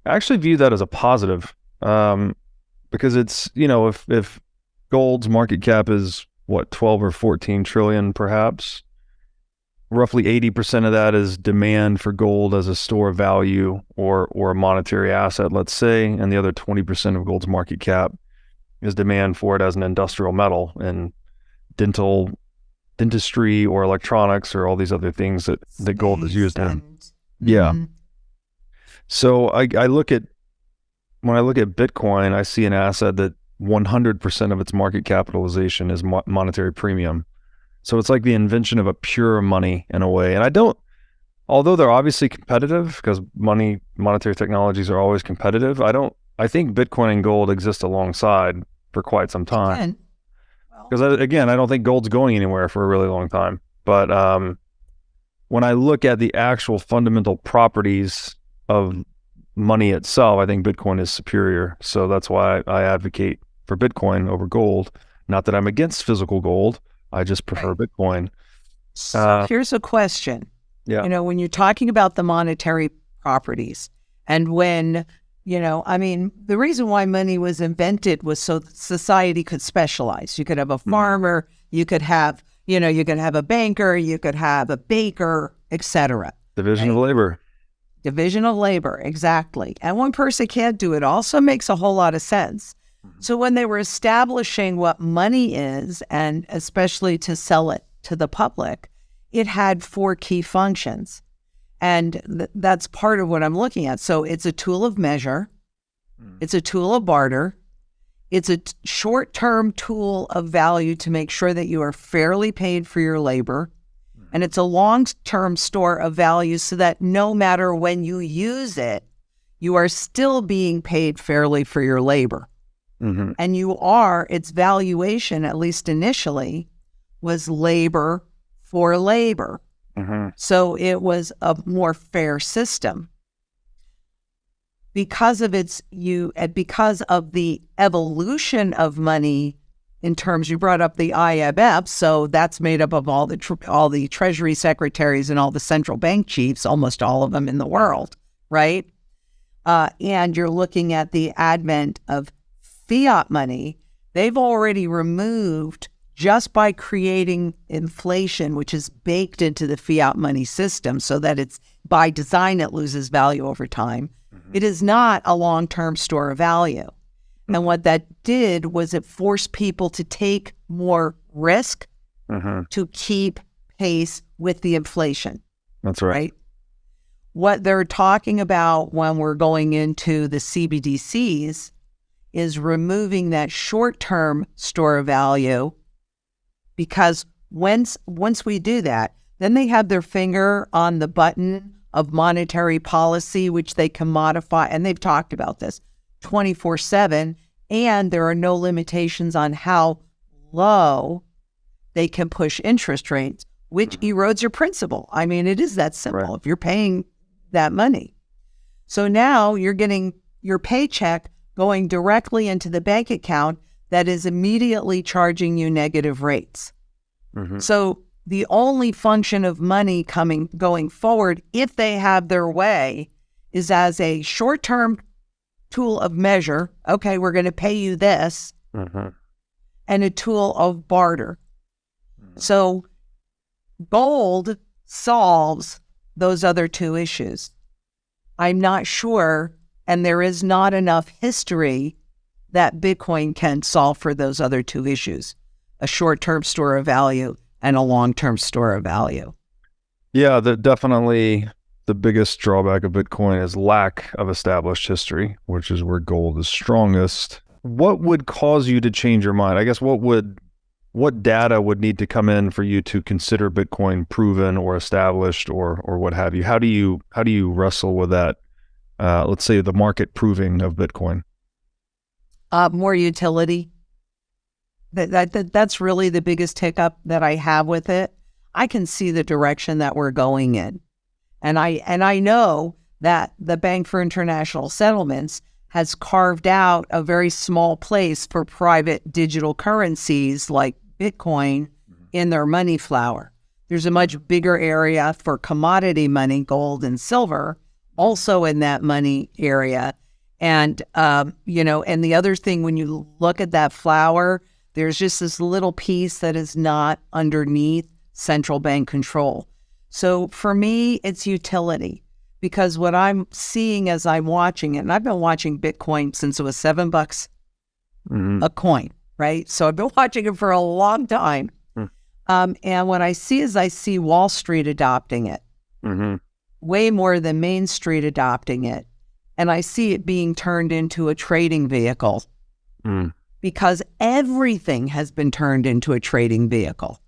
I actually view that as a positive, because it's, if gold's market cap is 12 or 14 trillion perhaps, roughly 80% of that is demand for gold as a store of value or a monetary asset, let's say, and the other 20% of gold's market cap is demand for it as an industrial metal in dentistry or electronics or all these other things that gold is used in. Yeah. So when I look at Bitcoin, I see an asset that 100% of its market capitalization is monetary premium. So it's like the invention of a pure money in a way. And although they're obviously competitive because monetary technologies are always competitive, I think Bitcoin and gold exist alongside for quite some time. Because I don't think gold's going anywhere for a really long time. But when I look at the actual fundamental properties of money itself, I think Bitcoin is superior. So that's why I advocate for Bitcoin over gold. Not that I'm against physical gold. I just prefer Bitcoin. So here's a question. Yeah. When you're talking about the monetary properties, and when, the reason why money was invented was so that society could specialize. You could have a farmer, you could have, you could have a banker, you could have a baker, etc. Division of labor. Division of labor, exactly. And one person can't do it also makes a whole lot of sense. So when they were establishing what money is, and especially to sell it to the public, it had 4 key functions. And that's part of what I'm looking at. So it's a tool of measure, it's a tool of barter, it's a short-term tool of value to make sure that you are fairly paid for your labor, and it's a long-term store of value so that no matter when you use it, you are still being paid fairly for your labor. And its valuation, at least initially, was labor for labor. So it was a more fair system. Because of because of the evolution of money in terms, you brought up the IMF, so that's made up of all the treasury secretaries and all the central bank chiefs, almost all of them in the world, right? And you're looking at the advent of fiat money. They've already removed, just by creating inflation, which is baked into the fiat money system so that it's by design, it loses value over time. It is not a long-term store of value. And what that did was it forced people to take more risk to keep pace with the inflation. That's right. What they're talking about when we're going into the CBDCs is removing that short-term store of value, because once we do that, then they have their finger on the button of monetary policy, which they can modify, and they've talked about this 24/7, and there are no limitations on how low they can push interest rates, which erodes your principal. I mean, it is that simple if you're paying that money. So now you're getting your paycheck going directly into the bank account that is immediately charging you negative rates. So the only function of money going forward, if they have their way, is as a short-term tool of measure. Okay, we're going to pay you this, and a tool of barter. So gold solves those other two issues. I'm not sure, and there is not enough history that Bitcoin can solve for those other two issues, a short-term store of value and a long-term store of value. Yeah, definitely the biggest drawback of Bitcoin is lack of established history, which is where gold is strongest. What would cause you to change your mind? I guess what data would need to come in for you to consider Bitcoin proven or established or what have you? How do you wrestle with that? Let's say the market proving of Bitcoin. More utility. That's really the biggest hiccup that I have with it. I can see the direction that we're going in, and I know that the Bank for International Settlements has carved out a very small place for private digital currencies like Bitcoin in their money flower. There's a much bigger area for commodity money, gold and silver, also in that money area. And, and the other thing, when you look at that flower, there's just this little piece that is not underneath central bank control. So for me, it's utility, because what I'm seeing as I'm watching it, and I've been watching Bitcoin since it was $7 a coin, right? So I've been watching it for a long time. And what I see is I see Wall Street adopting it way more than Main Street adopting it. And I see it being turned into a trading vehicle because everything has been turned into a trading vehicle.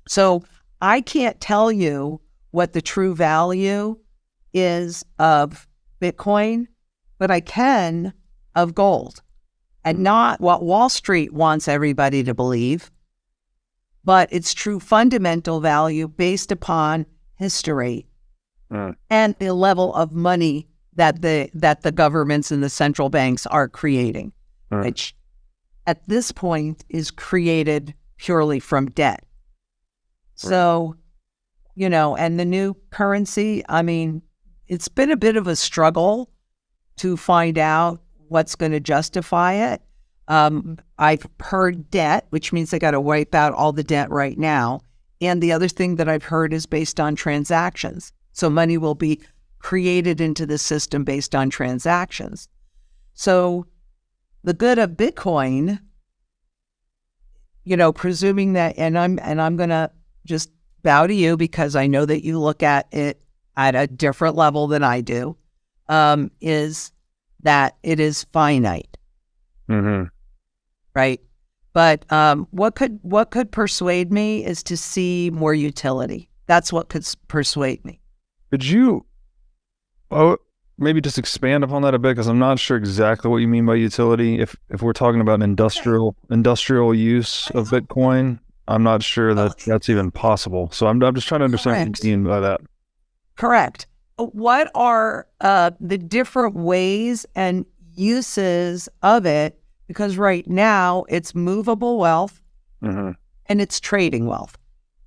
So I can't tell you what the true value is of Bitcoin, but I can of gold. And not what Wall Street wants everybody to believe, but its true fundamental value based upon history and the level of money that the governments and the central banks are creating, which at this point is created purely from debt. So, and the new currency, I mean, it's been a bit of a struggle to find out what's going to justify it. I've heard debt, which means they got to wipe out all the debt right now. And the other thing that I've heard is based on transactions. So money will be created into the system based on transactions. So the good of Bitcoin, presuming that, and I'm going to just bow to you because I know that you look at it at a different level than I do, is that it is finite. Right. But what could persuade me is to see more utility. That's what could persuade me. Could you maybe just expand upon that a bit? Because I'm not sure exactly what you mean by utility. If we're talking about industrial use of Bitcoin, I'm not sure that that's even possible. So I'm just trying to understand what you mean by that. Correct. What are the different ways and uses of it? Because right now it's movable wealth and it's trading wealth,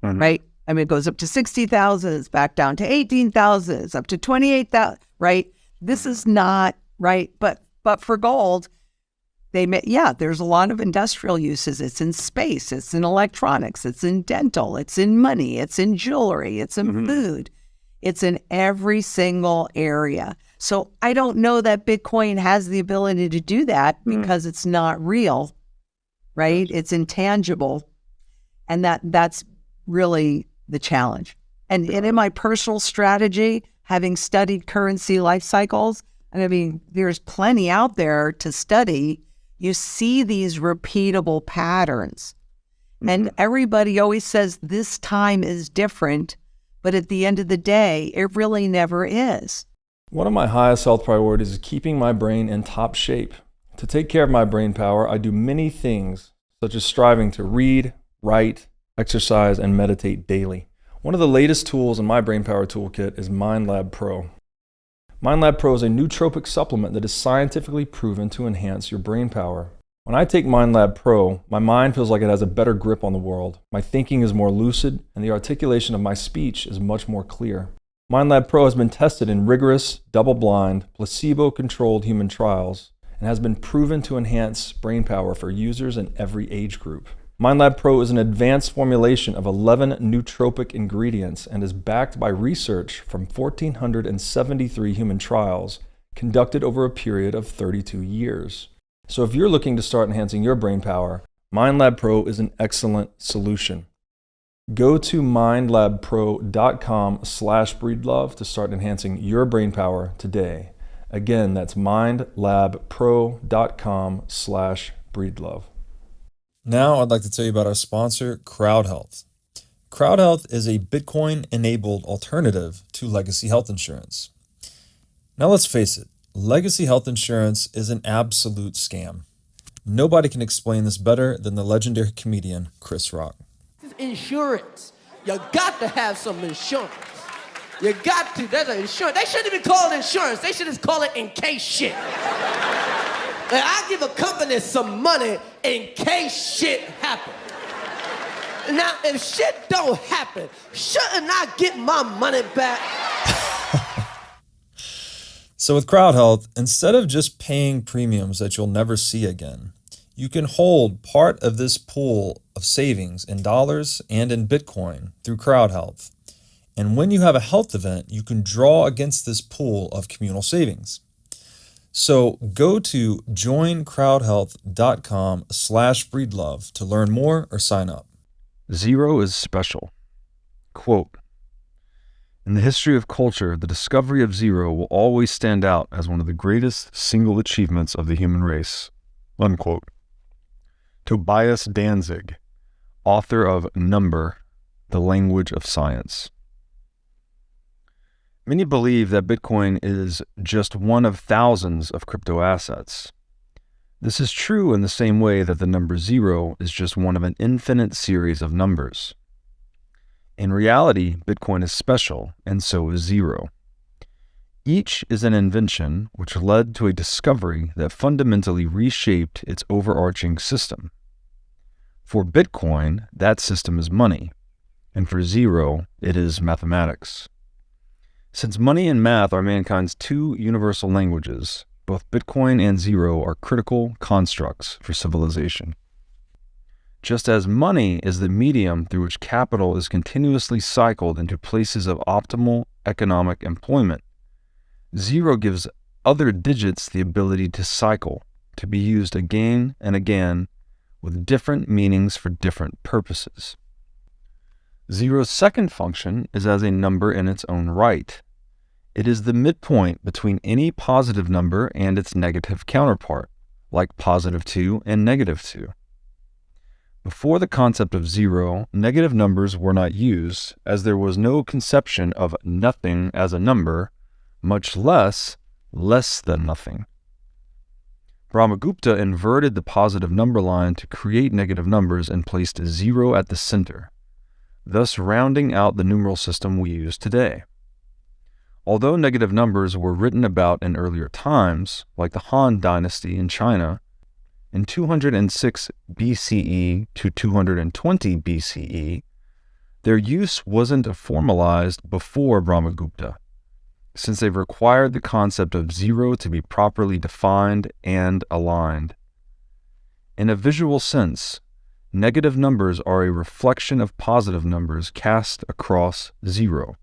right? I mean, it goes up to 60,000, it's back down to 18,000, it's up to 28,000, right? This is not right. But for gold, there's a lot of industrial uses. It's in space, it's in electronics, it's in dental, it's in money, it's in jewelry, it's in food, it's in every single area. So I don't know that Bitcoin has the ability to do that because it's not real, right? It's intangible. And that's really the challenge. And in my personal strategy, having studied currency life cycles, and I mean, there's plenty out there to study, you see these repeatable patterns. And everybody always says this time is different, but at the end of the day, it really never is. One of my highest health priorities is keeping my brain in top shape. To take care of my brain power, I do many things, such as striving to read, write, exercise, and meditate daily. One of the latest tools in my brain power toolkit is MindLab Pro. MindLab Pro is a nootropic supplement that is scientifically proven to enhance your brain power. When I take MindLab Pro, my mind feels like it has a better grip on the world. My thinking is more lucid, and the articulation of my speech is much more clear. MindLab Pro has been tested in rigorous, double-blind, placebo-controlled human trials and has been proven to enhance brain power for users in every age group. MindLab Pro is an advanced formulation of 11 nootropic ingredients and is backed by research from 1,473 human trials conducted over a period of 32 years. So if you're looking to start enhancing your brain power, MindLab Pro is an excellent solution. Go to mindlabpro.com/breedlove to start enhancing your brain power today. Again, that's mindlabpro.com/breedlove. Now I'd like to tell you about our sponsor, CrowdHealth. CrowdHealth is a Bitcoin-enabled alternative to legacy health insurance. Now let's face it, legacy health insurance is an absolute scam. Nobody can explain this better than the legendary comedian Chris Rock. Insurance. You got to have some insurance. You got to. There's an insurance. They shouldn't even call it insurance. They should just call it in case shit. Like, I give a company some money in case shit happens. Now, if shit don't happen, shouldn't I get my money back? So with CrowdHealth, instead of just paying premiums that you'll never see again, you can hold part of this pool of savings in dollars and in Bitcoin through CrowdHealth. And when you have a health event, you can draw against this pool of communal savings. So go to joincrowdhealth.com/breedlove to learn more or sign up. Zero is special. Quote, in the history of culture, the discovery of zero will always stand out as one of the greatest single achievements of the human race. Unquote. Tobias Danzig, author of Number, the Language of Science. Many believe that Bitcoin is just one of thousands of crypto assets. This is true in the same way that the number zero is just one of an infinite series of numbers. In reality, Bitcoin is special, and so is zero. Each is an invention which led to a discovery that fundamentally reshaped its overarching system. For Bitcoin, that system is money, and for zero, it is mathematics. Since money and math are mankind's two universal languages, both Bitcoin and zero are critical constructs for civilization. Just as money is the medium through which capital is continuously cycled into places of optimal economic employment, zero gives other digits the ability to cycle, to be used again and again with different meanings for different purposes. Zero's second function is as a number in its own right. It is the midpoint between any positive number and its negative counterpart, like +2 and -2. Before the concept of zero, negative numbers were not used, as there was no conception of nothing as a number, much less than nothing. Brahmagupta inverted the positive number line to create negative numbers and placed zero at the center, thus rounding out the numeral system we use today. Although negative numbers were written about in earlier times, like the Han Dynasty in China, in 206 BCE to 220 BCE, their use wasn't formalized before Brahmagupta, since they required the concept of zero to be properly defined and aligned. In a visual sense, negative numbers are a reflection of positive numbers cast across zero.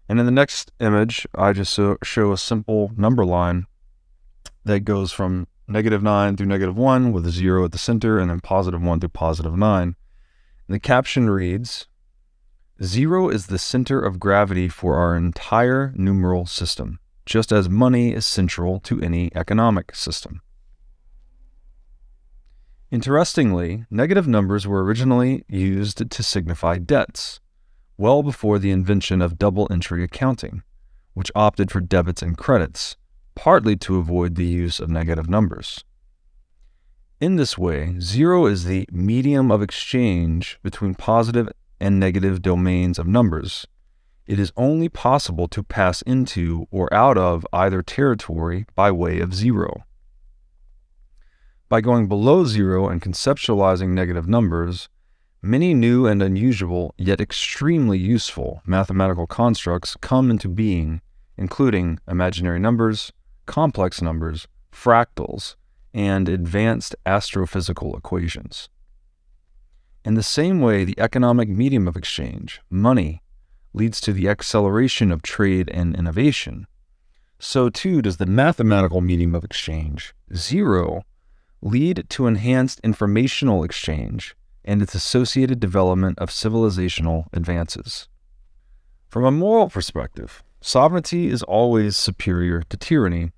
And in the next image, I just show a simple number line that goes from -9 through -1 with a 0 at the center, and then +1 through +9. And the caption reads, "Zero is the center of gravity for our entire numeral system, just as money is central to any economic system." Interestingly, negative numbers were originally used to signify debts, well before the invention of double entry accounting, which opted for debits and credits, partly to avoid the use of negative numbers. In this way, zero is the medium of exchange between positive and negative domains of numbers, it is only possible to pass into or out of either territory by way of zero. By going below zero and conceptualizing negative numbers, many new and unusual, yet extremely useful mathematical constructs come into being, including imaginary numbers, complex numbers, fractals, and advanced astrophysical equations. In the same way the economic medium of exchange, money, leads to the acceleration of trade and innovation, so too does the mathematical medium of exchange, zero, lead to enhanced informational exchange and its associated development of civilizational advances. From a moral perspective, sovereignty is always superior to tyranny.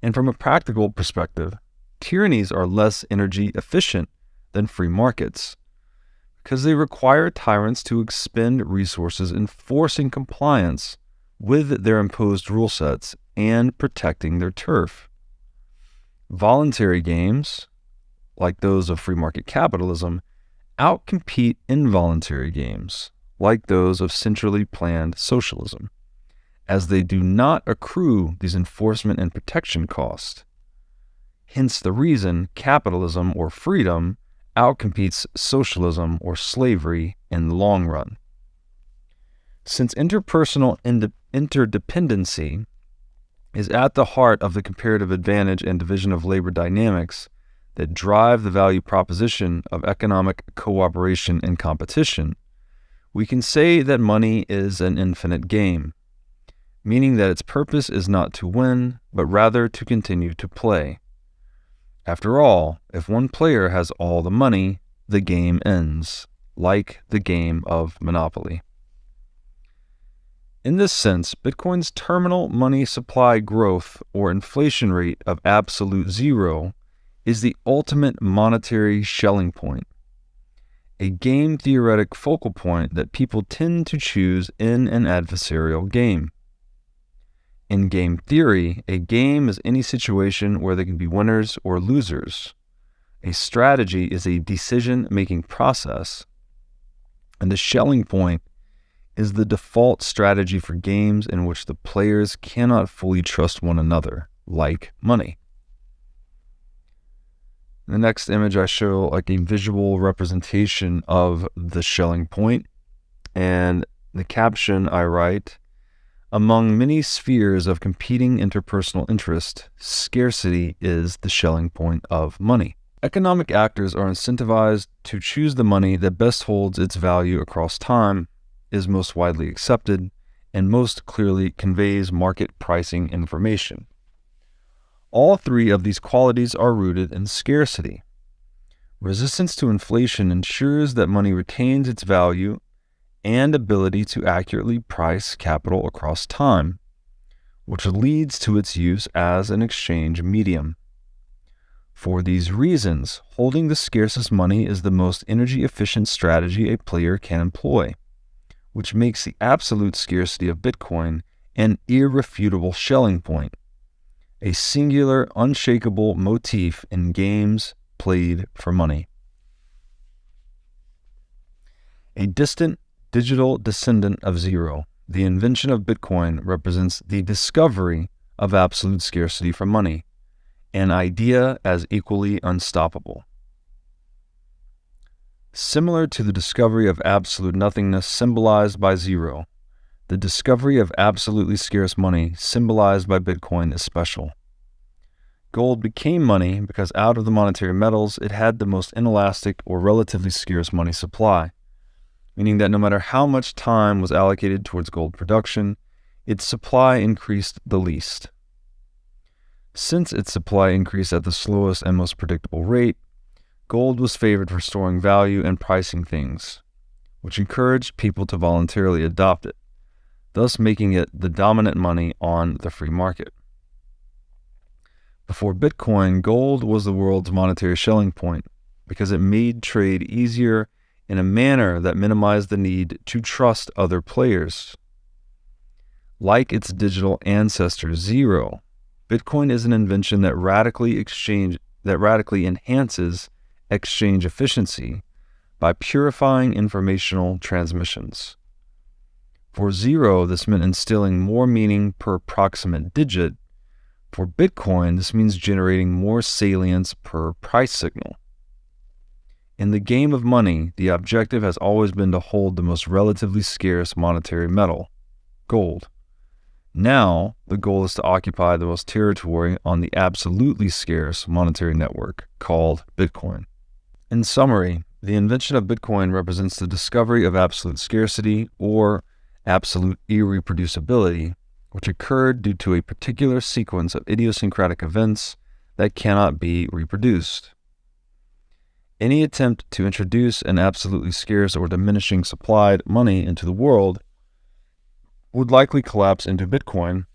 And from a practical perspective, tyrannies are less energy efficient than free markets, because they require tyrants to expend resources enforcing compliance with their imposed rule sets and protecting their turf. Voluntary games, like those of free market capitalism, outcompete involuntary games, like those of centrally planned socialism, as they do not accrue these enforcement and protection costs. Hence the reason capitalism or freedom outcompetes socialism or slavery in the long run. Since interpersonal interdependency is at the heart of the comparative advantage and division of labor dynamics that drive the value proposition of economic cooperation and competition, we can say that money is an infinite game, meaning that its purpose is not to win, but rather to continue to play. After all, if one player has all the money, the game ends, like the game of Monopoly. In this sense, Bitcoin's terminal money supply growth or inflation rate of absolute zero is the ultimate monetary Schelling point, a game theoretic focal point that people tend to choose in an adversarial game. In game theory, a game is any situation where there can be winners or losers. A strategy is a decision-making process, and the Schelling point is the default strategy for games in which the players cannot fully trust one another, like money. In the next image, I show like a visual representation of the Schelling point, and the caption I write, "Among many spheres of competing interpersonal interest, scarcity is the Schelling point of money." Economic actors are incentivized to choose the money that best holds its value across time, is most widely accepted, and most clearly conveys market pricing information. All three of these qualities are rooted in scarcity. Resistance to inflation ensures that money retains its value and ability to accurately price capital across time, which leads to its use as an exchange medium. For these reasons, holding the scarcest money is the most energy-efficient strategy a player can employ, which makes the absolute scarcity of Bitcoin an irrefutable Schelling point, a singular, unshakable motif in games played for money. A distant digital descendant of zero, the invention of Bitcoin represents the discovery of absolute scarcity for money, an idea as equally unstoppable. Similar to the discovery of absolute nothingness symbolized by zero, the discovery of absolutely scarce money symbolized by Bitcoin is special. Gold became money because out of the monetary metals it had the most inelastic or relatively scarce money supply, meaning that no matter how much time was allocated towards gold production, its supply increased the least. Since its supply increased at the slowest and most predictable rate, gold was favored for storing value and pricing things, which encouraged people to voluntarily adopt it, thus making it the dominant money on the free market. Before Bitcoin, gold was the world's monetary Schelling point because it made trade easier in a manner that minimized the need to trust other players. Like its digital ancestor Zero, Bitcoin is an invention that radically enhances exchange efficiency by purifying informational transmissions. For zero, this meant instilling more meaning per approximate digit. For Bitcoin, this means generating more salience per price signal. In the game of money, the objective has always been to hold the most relatively scarce monetary metal, gold. Now, the goal is to occupy the most territory on the absolutely scarce monetary network, called Bitcoin. In summary, the invention of Bitcoin represents the discovery of absolute scarcity, or absolute irreproducibility, which occurred due to a particular sequence of idiosyncratic events that cannot be reproduced. Any attempt to introduce an absolutely scarce or diminishing supplied money into the world would likely collapse into Bitcoin,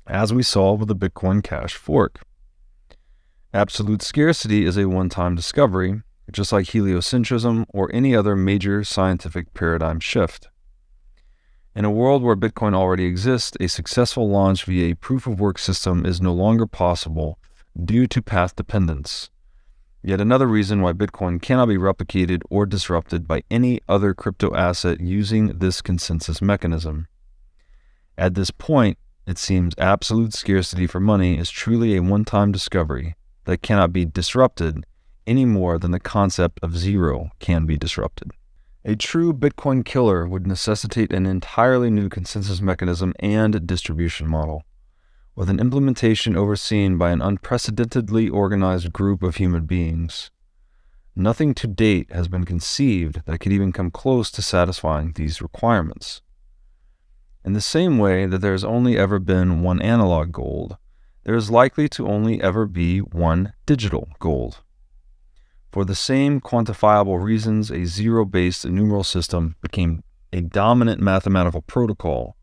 as we saw with the Bitcoin Cash fork. Absolute scarcity is a one-time discovery, just like heliocentrism or any other major scientific paradigm shift. In a world where Bitcoin already exists, a successful launch via a proof-of-work system is no longer possible due to path dependence. Yet another reason why Bitcoin cannot be replicated or disrupted by any other crypto asset using this consensus mechanism. At this point, it seems absolute scarcity for money is truly a one-time discovery that cannot be disrupted any more than the concept of zero can be disrupted. A true Bitcoin killer would necessitate an entirely new consensus mechanism and distribution model, with an implementation overseen by an unprecedentedly organized group of human beings. Nothing to date has been conceived that could even come close to satisfying these requirements. In the same way that there has only ever been one analog gold, there is likely to only ever be one digital gold. For the same quantifiable reasons, a zero-based numeral system became a dominant mathematical protocol,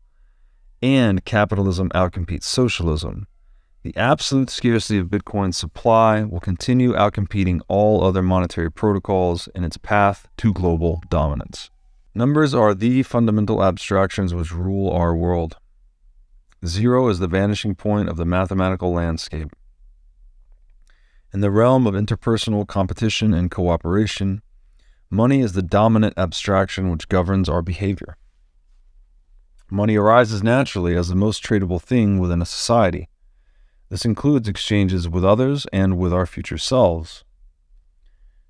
and capitalism outcompetes socialism. The absolute scarcity of Bitcoin's supply will continue outcompeting all other monetary protocols in its path to global dominance. Numbers are the fundamental abstractions which rule our world. Zero is the vanishing point of the mathematical landscape. In the realm of interpersonal competition and cooperation, money is the dominant abstraction which governs our behavior. Money arises naturally as the most tradable thing within a society. This includes exchanges with others and with our future selves.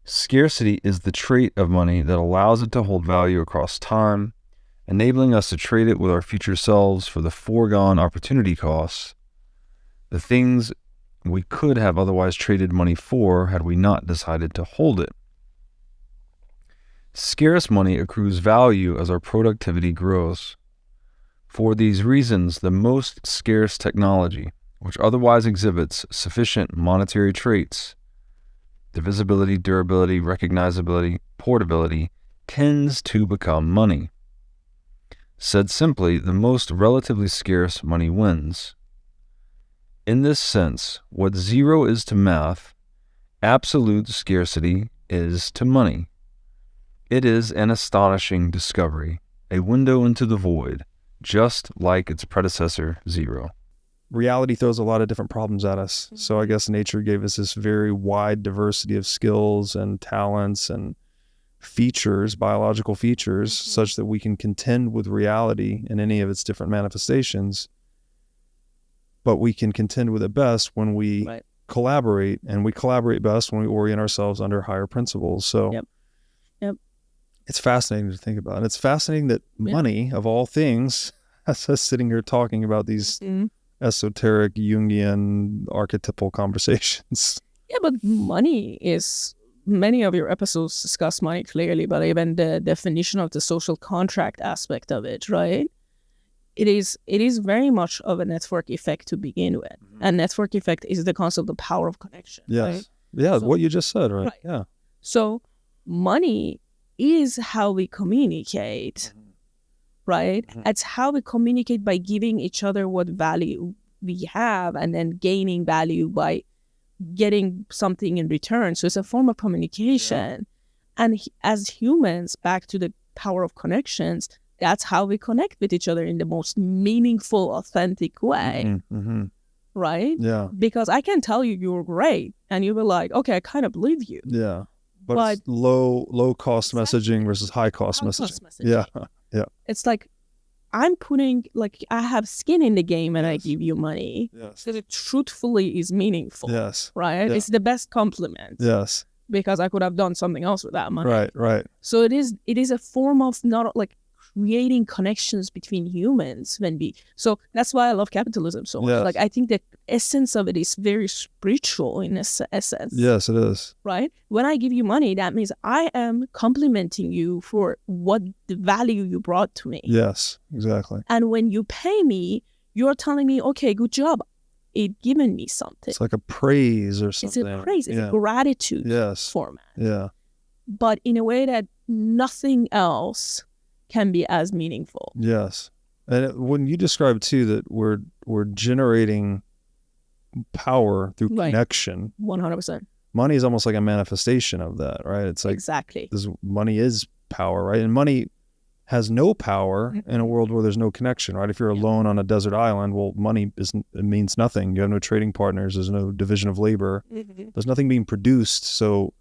Scarcity is the trait of money that allows it to hold value across time, enabling us to trade it with our future selves for the foregone opportunity costs, the things we could have otherwise traded money for had we not decided to hold it. Scarce money accrues value as our productivity grows. For these reasons, the most scarce technology, which otherwise exhibits sufficient monetary traits, divisibility, durability, recognizability, portability, tends to become money. Said simply, the most relatively scarce money wins. In this sense, what zero is to math, absolute scarcity is to money. It is an astonishing discovery, a window into the void, just like its predecessor, zero. Reality throws a lot of different problems at us. So I guess nature gave us this very wide diversity of skills and talents and features, biological features, such that we can contend with reality in any of its different manifestations. But we can contend with it best when we collaborate, and we collaborate best when we orient ourselves under higher principles. So it's fascinating to think about. And it's fascinating that money, of all things, has us sitting here talking about these esoteric Jungian archetypal conversations. Yeah, but money is, many of your episodes discuss money clearly, but even the definition of the social contract aspect of it, right? It is very much of a network effect to begin with. And network effect is the concept of power of connection. Yes. Right? Yeah, So- what you just said, right? Yeah. So money is how we communicate, right? It's how we communicate by giving each other what value we have and then gaining value by getting something in return. So it's a form of communication. And as humans, back to the power of connections, that's how we connect with each other in the most meaningful, authentic way, right? Yeah. Because I can tell you you're great, and you were like, okay, I kind of believe you. Yeah. But it's low cost messaging versus high cost messaging. Yeah. Yeah. It's like I'm putting, like, I have skin in the game and I give you money. Yes. Because it truthfully is meaningful. Yes. Right? Yeah. It's the best compliment. Yes. Because I could have done something else with that money. Right, right. So it is a form of not like creating connections between humans so that's why I love capitalism so much. Yes. Like, I think the essence of it is very spiritual in essence. Yes, it is. Right? When I give you money, that means I am complimenting you for what the value you brought to me. Yes, exactly. And when you pay me, you're telling me, okay, good job. It given me something. It's like a praise or something. It's a praise. It's Yeah. a gratitude Yes. format. Yeah. But in a way that nothing else can be as meaningful. Yes. And when you describe too that we're generating power through Right. connection, 100%. money is almost like a manifestation of that, right? It's like Exactly. money is power, right? And money has no power in a world where there's no connection, right? If you're alone on a desert island, well, money it means nothing. You have no trading partners. There's no division of labor. There's nothing being produced. So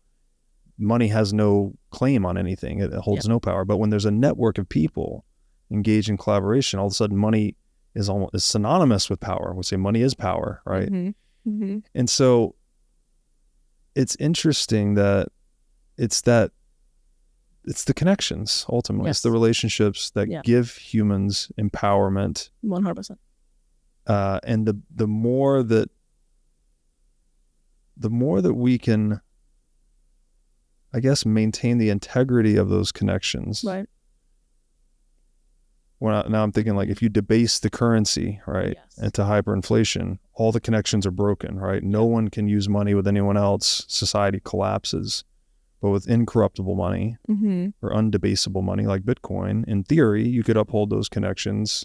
money has no claim on anything. It holds no power. But when there's a network of people engaged in collaboration, all of a sudden money is synonymous with power. We'll say money is power, right? And so it's interesting that it's the connections, ultimately. It's the relationships that give humans empowerment. 100%. And the more that we can, I guess, maintain the integrity of those connections. Right. Now I'm thinking, like, if you debase the currency, right, into hyperinflation, all the connections are broken, right? No one can use money with anyone else. Society collapses. But with incorruptible money or undebasable money like Bitcoin, in theory, you could uphold those connections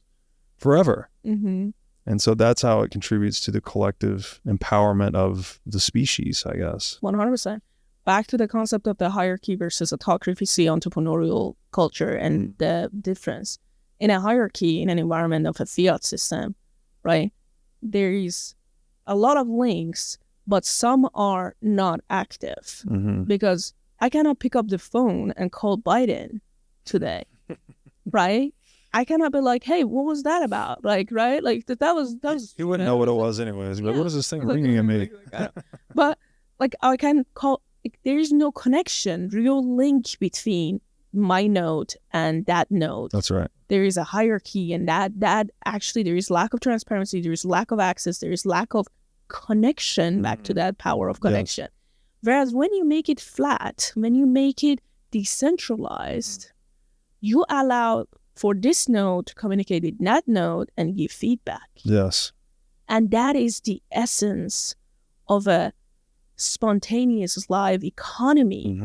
forever. And so that's how it contributes to the collective empowerment of the species, I guess. 100%. Back to the concept of the hierarchy versus autocracy entrepreneurial culture and the difference. In a hierarchy, in an environment of a fiat system, right, there is a lot of links, but some are not active because I cannot pick up the phone and call Biden today, right? I cannot be like, hey, what was that about? Like, right? Like, that was... He wouldn't know what it was anyways. Like, what is this thing ringing at me? But, like, I can call... Like, there is no connection, real link between my node and that node. That's right. There is a hierarchy, and that actually, there is lack of transparency, there is lack of access, there is lack of connection, back to that power of connection. Yes. Whereas when you make it flat, when you make it decentralized, you allow for this node to communicate with that node and give feedback. Yes. And that is the essence of a spontaneous live economy,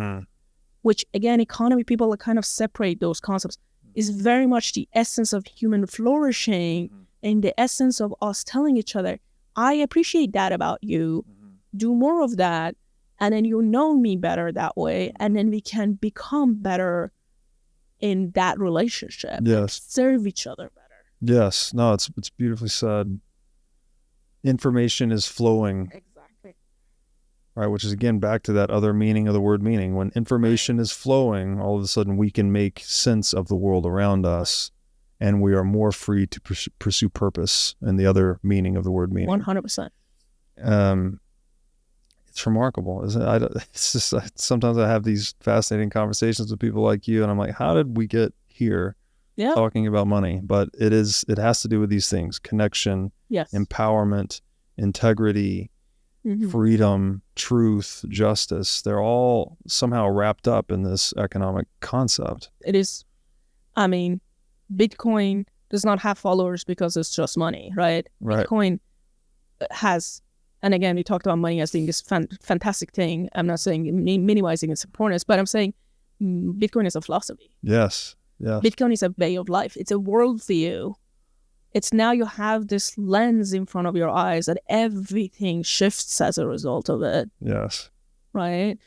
which, again, economy, people kind of separate those concepts, is very much the essence of human flourishing and the essence of us telling each other, I appreciate that about you, do more of that. And then you know me better that way. And then we can become better in that relationship. Yes. Serve each other better. Yes. No, it's beautifully said. Information is flowing. Exactly. Right. Which is, again, back to that other meaning of the word meaning. When information is flowing, all of a sudden we can make sense of the world around us, and we are more free to pursue purpose in the other meaning of the word meaning. 100%. It's remarkable, isn't it? It's just, sometimes I have these fascinating conversations with people like you, and I'm like, how did we get here talking about money? But it has to do with these things: connection, empowerment, integrity, freedom, truth, justice. They're all somehow wrapped up in this economic concept. It is. I mean, Bitcoin does not have followers because it's just money, right? Bitcoin has... And again, we talked about money as being this fantastic thing. I'm not saying minimizing its importance, but I'm saying Bitcoin is a philosophy. Yes. Yeah. Bitcoin is a way of life. It's a worldview. It's now you have this lens in front of your eyes that everything shifts as a result of it. Yes. Right?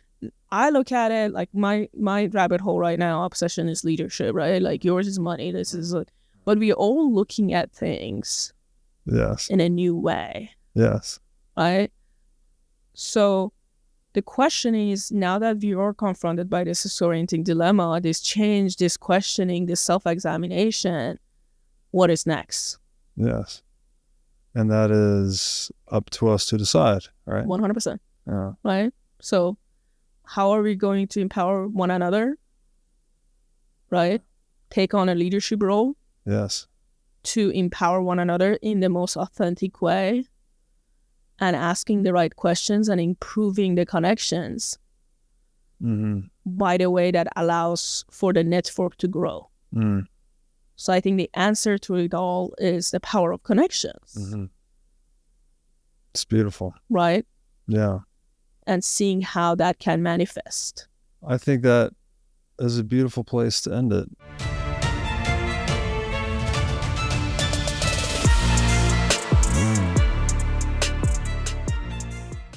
I look at it like my rabbit hole right now, obsession is leadership, right? Like yours is money. This is it. But we're all looking at things in a new way. Yes. Right? So the question is, now that we are confronted by this disorienting dilemma, this change, this questioning, this self-examination, what is next. Yes. And that is up to us to decide, right? 100%. Yeah. Right? So how are we going to empower one another? Right? Take on a leadership role. Yes. To empower one another in the most authentic way and asking the right questions and improving the connections by the way that allows for the network to grow. So I think the answer to it all is the power of connections. It's beautiful. Right? Yeah. And seeing how that can manifest. I think that is a beautiful place to end it.